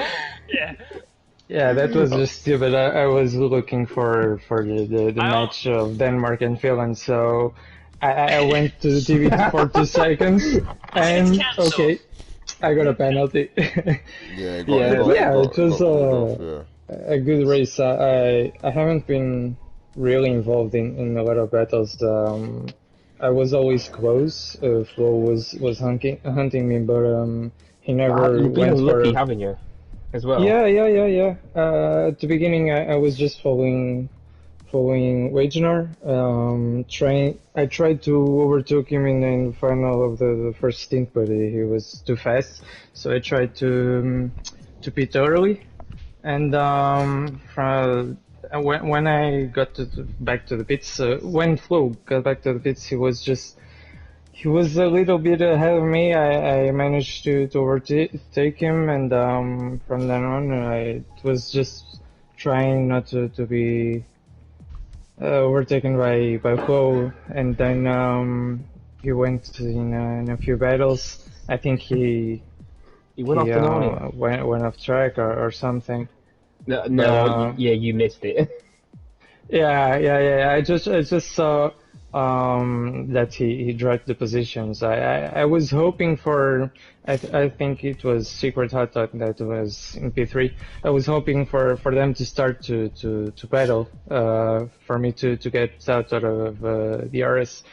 Speaker 5: Yeah, that was just stupid. I was looking for the match of Denmark and Finland, so I went to the TV for 2 seconds, and okay, I got a penalty. It was a good race. I haven't been really involved in a lot of battles. I was always close. Flo was hunting me, but he never
Speaker 1: You've been
Speaker 5: went
Speaker 1: lucky,
Speaker 5: for.
Speaker 1: haven't you? As well.
Speaker 5: Yeah. At the beginning, I was just following Wagner. I tried to overtake him in the final of the first stint, but he was too fast. So I tried to pit early, and when I got back to the pits, when Flo got back to the pits, he was a little bit ahead of me. I managed to overtake him, and from then on, I was just trying not to be overtaken by Flo. And then he went in a few battles. I think he
Speaker 1: went off the line.
Speaker 5: Went off track or something.
Speaker 1: No, yeah, you missed it.
Speaker 5: Yeah. I just saw that he dragged the positions. I was hoping for. I think it was Secret Hot Dog that was in P3. I was hoping for them to start to battle. For me to get out of the RS,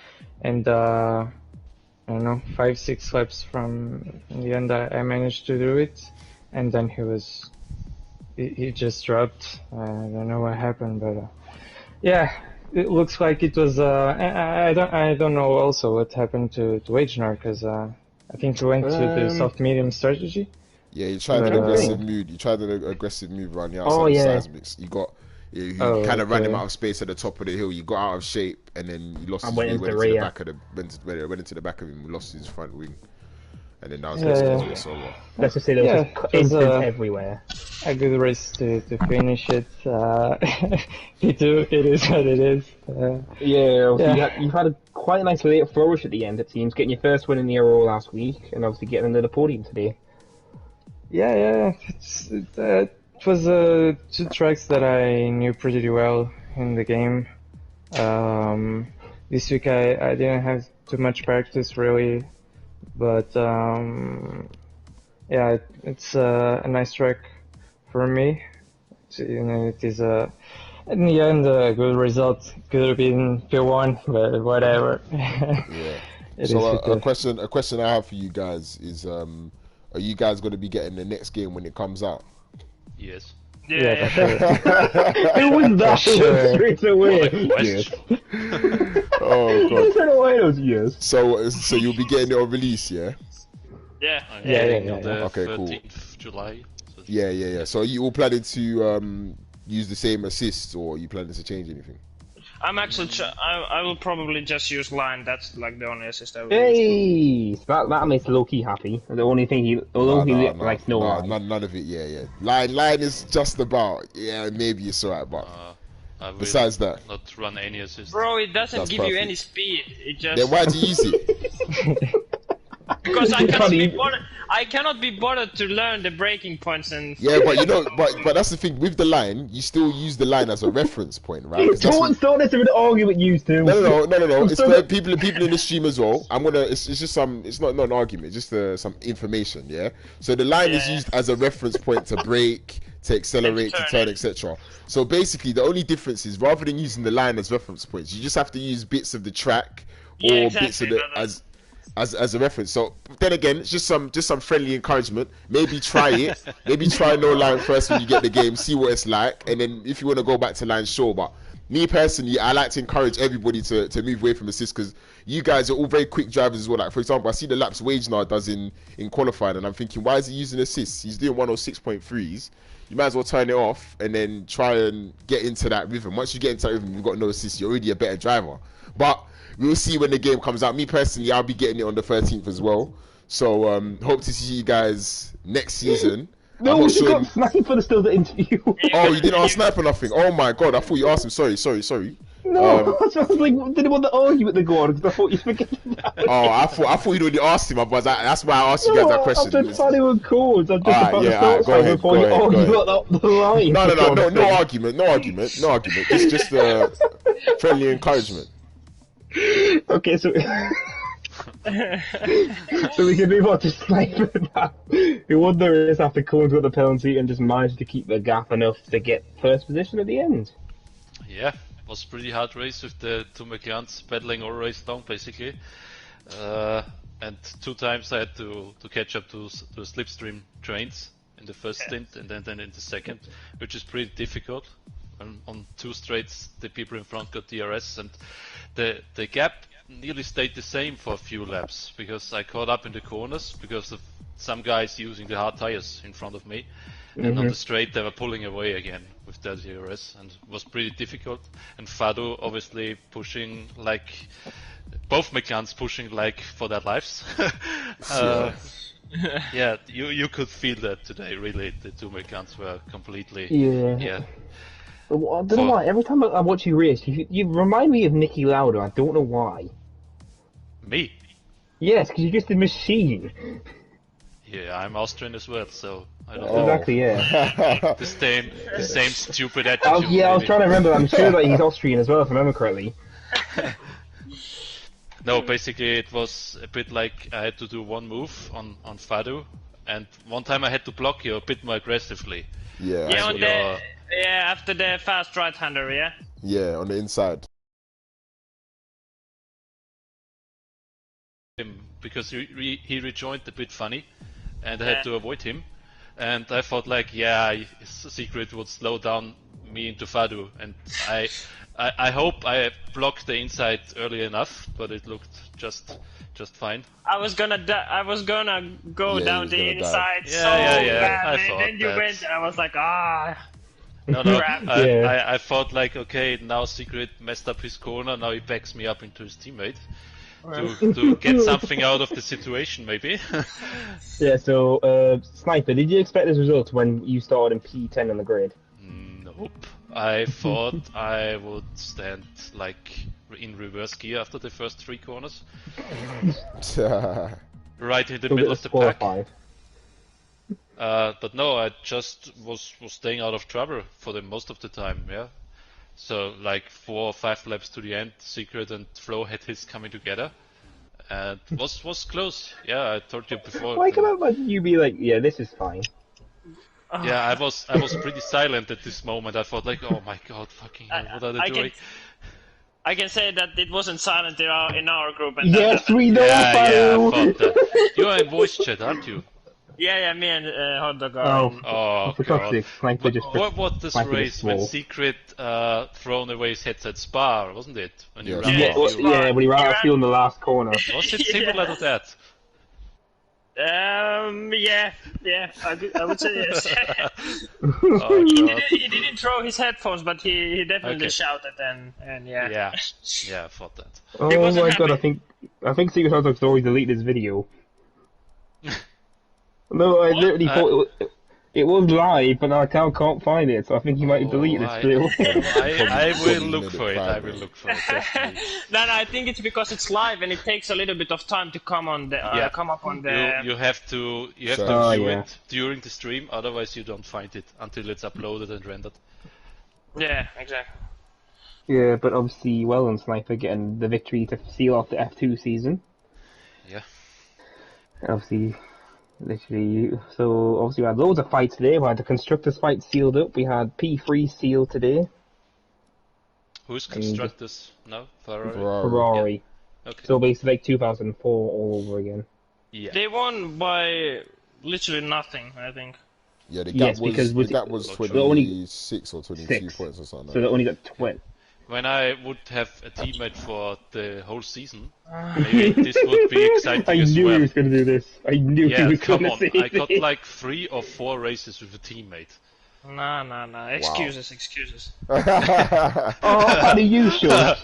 Speaker 5: and I don't know, 5-6 laps from in the end I managed to do it, and then he just dropped. I don't know what happened, but yeah, it looks like it was. I don't know also what happened to Agnar, because I think he went to the soft medium strategy.
Speaker 2: Yeah, he tried an aggressive move. He tried an aggressive move around the outside of seismics. You kind of ran him out of space at the top of the hill. You got out of shape, and then you lost his went into the back of went into the back of him. Lost his front wing, and then that was basically it's over.
Speaker 1: Let's just say there was incidents everywhere.
Speaker 5: A good race to finish it. It is what it is.
Speaker 1: You've had quite a nice late flourish at the end, it seems, getting your first win in the Euro last week, and obviously getting another podium today.
Speaker 5: Yeah. It was 2 tracks that I knew pretty well in the game. This week I didn't have too much practice really, but yeah, it's a nice track for me. It is in the end a good result. Could have been P1, but whatever.
Speaker 2: Yeah. So a question I have for you guys is, are you guys going to be getting the next game when it comes out?
Speaker 3: Yes.
Speaker 4: Yeah.
Speaker 1: Who was that? Straight away.
Speaker 3: Yes.
Speaker 2: Oh god.
Speaker 1: Straight away those years.
Speaker 2: So you'll be getting it on release, yeah?
Speaker 4: Yeah.
Speaker 3: On the
Speaker 2: Okay,
Speaker 3: 13th
Speaker 2: cool.
Speaker 3: of July. So
Speaker 2: Yeah. So are you all planning to use the same assists, or are you planning to change anything?
Speaker 4: I'm actually. I will probably just use line. That's like the only assist I will use.
Speaker 1: Hey, that makes Lowkey happy. The only thing he likes no line.
Speaker 2: None of it. Yeah. Line is just about. Yeah, maybe it's alright, but
Speaker 3: I will
Speaker 2: besides that,
Speaker 3: not run any assist.
Speaker 4: Bro, it doesn't
Speaker 2: That's
Speaker 4: give you
Speaker 2: perfect.
Speaker 4: any speed. It just.
Speaker 2: then why do you use it?
Speaker 4: Because I cannot be bothered to learn the breaking points and.
Speaker 2: Yeah, but you know, but that's the thing with the line. You still use the line as a reference point, right?
Speaker 1: Don't start this with an argument, you two.
Speaker 2: No. It's for people in the stream as well. It's just it's not an argument. It's just some information. Yeah. So the line is used as a reference point to brake, to accelerate, to turn, etc. So basically, the only difference is rather than using the line as reference points, you just have to use bits of the track or bits of the as a reference. So then again, it's just some friendly encouragement. Maybe try it. Maybe try no line first when you get the game, see what it's like, and then if you want to go back to line, sure. But me personally, I like to encourage everybody to move away from assists, because you guys are all very quick drivers as well. Like for example, I see the laps Wagner does in qualifying, and I'm thinking, why is he using assists? He's doing 106.3s. You might as well turn it off and then try and get into that rhythm. Once you get into that rhythm, you've got no assists, you're already a better driver. But we'll see when the game comes out. Me personally, I'll be getting it on the 13th as well. So hope to see you guys next season.
Speaker 1: No, you got Sniper still the interview.
Speaker 2: Oh, you didn't ask Sniper nothing. Oh my god, I thought you asked him. Sorry.
Speaker 1: No, I was like, didn't want to argue with the god because I thought you forget about it.
Speaker 2: Oh, I thought you'd already asked him. But that's why I asked you guys that question.
Speaker 1: I'm just trying to record. I'm just
Speaker 2: go ahead. Go ahead. No argument. Just friendly encouragement.
Speaker 1: Okay, so we can move on to Sniper now. Who won the race after Cohen's got the penalty and just managed to keep the gap enough to get first position at the end.
Speaker 3: Yeah, it was a pretty hard race with the two McLarens battling all race long basically. And 2 times I had to catch up to slipstream trains in the first stint and then in the second, which is pretty difficult. On 2 straights, the people in front got DRS, and the gap nearly stayed the same for a few laps because I caught up in the corners because of some guys using the hard tires in front of me, and on the straight they were pulling away again with their DRS, and it was pretty difficult. And Fado obviously pushing like both McLarens pushing like for their lives. Yeah, you could feel that today. Really, the two McLarens were completely. Yeah.
Speaker 1: I don't know why. Every time I watch you race, you remind me of Nicky Lauda. I don't know why.
Speaker 3: Me?
Speaker 1: Yes, because you're just a machine.
Speaker 3: Yeah, I'm Austrian as well, so I don't
Speaker 1: know. Exactly, yeah.
Speaker 3: the same stupid attitude.
Speaker 1: Yeah, I was trying to remember. I'm sure that he's Austrian as well, if I remember correctly.
Speaker 3: No, basically it was a bit like I had to do one move on Fadu, and one time I had to block you a bit more aggressively.
Speaker 2: Yeah.
Speaker 4: Yeah, after the fast right-hander, yeah?
Speaker 2: Yeah, on the inside.
Speaker 3: Because he rejoined a bit funny, and I had to avoid him. And I thought like, yeah, Secret would slow down me into Fadu, and I hope I blocked the inside early enough, but it looked just fine.
Speaker 4: I was gonna go down the inside so
Speaker 3: bad,
Speaker 4: and then you went, and I was like,
Speaker 3: No, I thought like, okay, now Secret messed up his corner, now he backs me up into his teammate. To get something out of the situation, maybe.
Speaker 1: Yeah, so, Sniper, did you expect this result when you started in P10 on the grid?
Speaker 3: Nope. I thought I would stand like in reverse gear after the first 3 corners. Right in the middle of the pack. But no, I just was staying out of trouble for the most of the time, yeah. So like 4 or 5 laps to the end, Secret and Flo had his coming together, and was close. Yeah, I told you before.
Speaker 1: Why can't you be like, yeah, this is fine?
Speaker 3: Yeah, I was pretty silent at this moment. I thought like, oh my god, fucking hell, what are they doing?
Speaker 4: I can say that it wasn't silent in our group. And
Speaker 1: yes, we know.
Speaker 3: Yeah, I thought that. You are in voice chat, aren't you?
Speaker 4: Yeah, me and Hot Dog
Speaker 3: are.
Speaker 1: For God's sake, Sniper just.
Speaker 3: What was this race when Secret thrown away his headset Spa, wasn't it? When he
Speaker 1: when he ran out of fuel in the last corner.
Speaker 3: Was it similar to that?
Speaker 4: Yeah, I would say yes. He didn't throw his headphones, but he definitely shouted and yeah.
Speaker 3: Yeah, I thought that.
Speaker 1: Oh my god, I think Secret Hot Dog's already deleted this video. No, I literally thought it was live, but I can't find it, so I think he might have deleted it still.
Speaker 3: I will look for it. I will look for it. Definitely.
Speaker 4: No, I think it's because it's live and it takes a little bit of time to come on the come up on the.
Speaker 3: You have to view it during the stream, otherwise you don't find it until it's uploaded and rendered.
Speaker 4: Yeah, exactly.
Speaker 1: Yeah, but obviously, well done, Sniper, getting the victory to seal off the F2 season.
Speaker 3: Yeah.
Speaker 1: Obviously. Literally, so obviously we had loads of fights today. We had the Constructors fight sealed up. We had P3 sealed today.
Speaker 3: Who's Constructors now?
Speaker 1: Ferrari.
Speaker 3: Yeah. Okay.
Speaker 1: So basically like 2004 all over again.
Speaker 3: Yeah.
Speaker 4: They won by literally nothing, I think.
Speaker 2: Yeah, the gap was 26 or 22 points or something.
Speaker 1: So they only got 20.
Speaker 3: When I would have a teammate for the whole season, maybe this would be exciting as well.
Speaker 1: I knew he was going to do this. I knew he was going to say this.
Speaker 3: I got like 3 or 4 races with a teammate.
Speaker 4: No. Excuses.
Speaker 1: Oh, how do you show?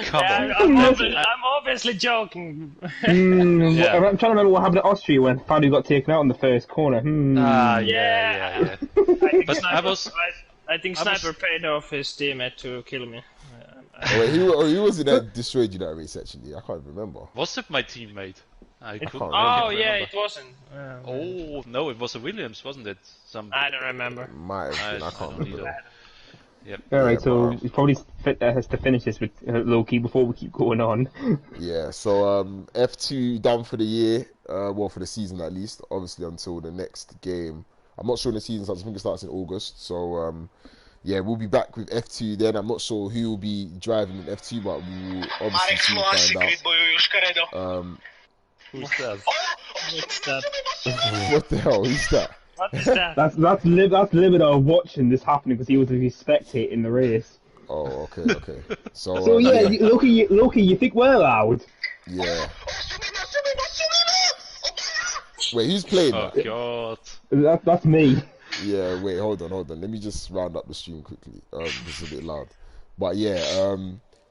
Speaker 3: Come on.
Speaker 4: I'm obviously joking.
Speaker 1: I'm trying to remember what happened at Austria when Fadu got taken out in the first corner.
Speaker 3: Yeah.
Speaker 4: I think Sniper paid off his teammate to kill me.
Speaker 2: Wait, who was it that destroyed you that race actually? I can't remember.
Speaker 3: Was it my teammate? I couldn't
Speaker 4: remember.
Speaker 3: It
Speaker 4: wasn't.
Speaker 3: No, it was a Williams, wasn't it?
Speaker 4: I don't remember.
Speaker 2: Might have been, I can't remember.
Speaker 3: Yep.
Speaker 1: Alright, so he probably has to finish this with Lowkey before we keep going on.
Speaker 2: Yeah, so F2 done for the year, well for the season at least, obviously until the next game. I'm not sure when the season starts, I think it starts in August, so yeah, we'll be back with F2 then. I'm not sure who will be driving in F2, but we will obviously soon find out.
Speaker 3: Who's that?
Speaker 4: What's that?
Speaker 2: What the hell? Who's that?
Speaker 4: What is that?
Speaker 1: That's limit of watching this happening because he was spectating the race.
Speaker 2: Oh, okay.
Speaker 1: So yeah, Lowkey, you think we're loud?
Speaker 2: Yeah. Wait, who's playing that?
Speaker 3: God.
Speaker 1: That's me.
Speaker 2: Yeah, wait, hold on. Let me just round up the stream quickly. This is a bit loud. But yeah,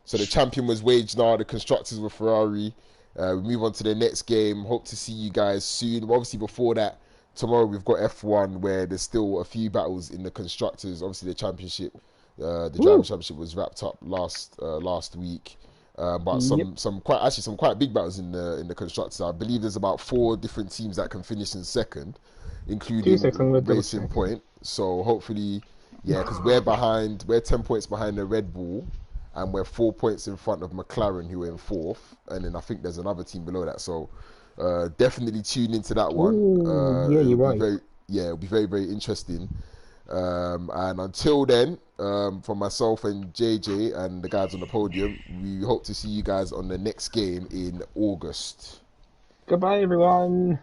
Speaker 2: So the champion was Wagenar, the constructors were Ferrari. We move on to the next game. Hope to see you guys soon. Obviously, before that, tomorrow we've got F1 where there's still a few battles in the constructors. Obviously, the championship, the driving championship was wrapped up last week. But some quite big battles in the constructors. I believe there's about 4 different teams that can finish in second, including Racing Point. So hopefully, because we're 10 points behind the Red Bull, and we're 4 points in front of McLaren, who are in 4th, and then I think there's another team below that. So definitely tune into that one.
Speaker 1: You're right.
Speaker 2: It'll be very, very interesting. And until then, from myself and JJ and the guys on the podium, we hope to see you guys on the next game in August.
Speaker 1: Goodbye, everyone.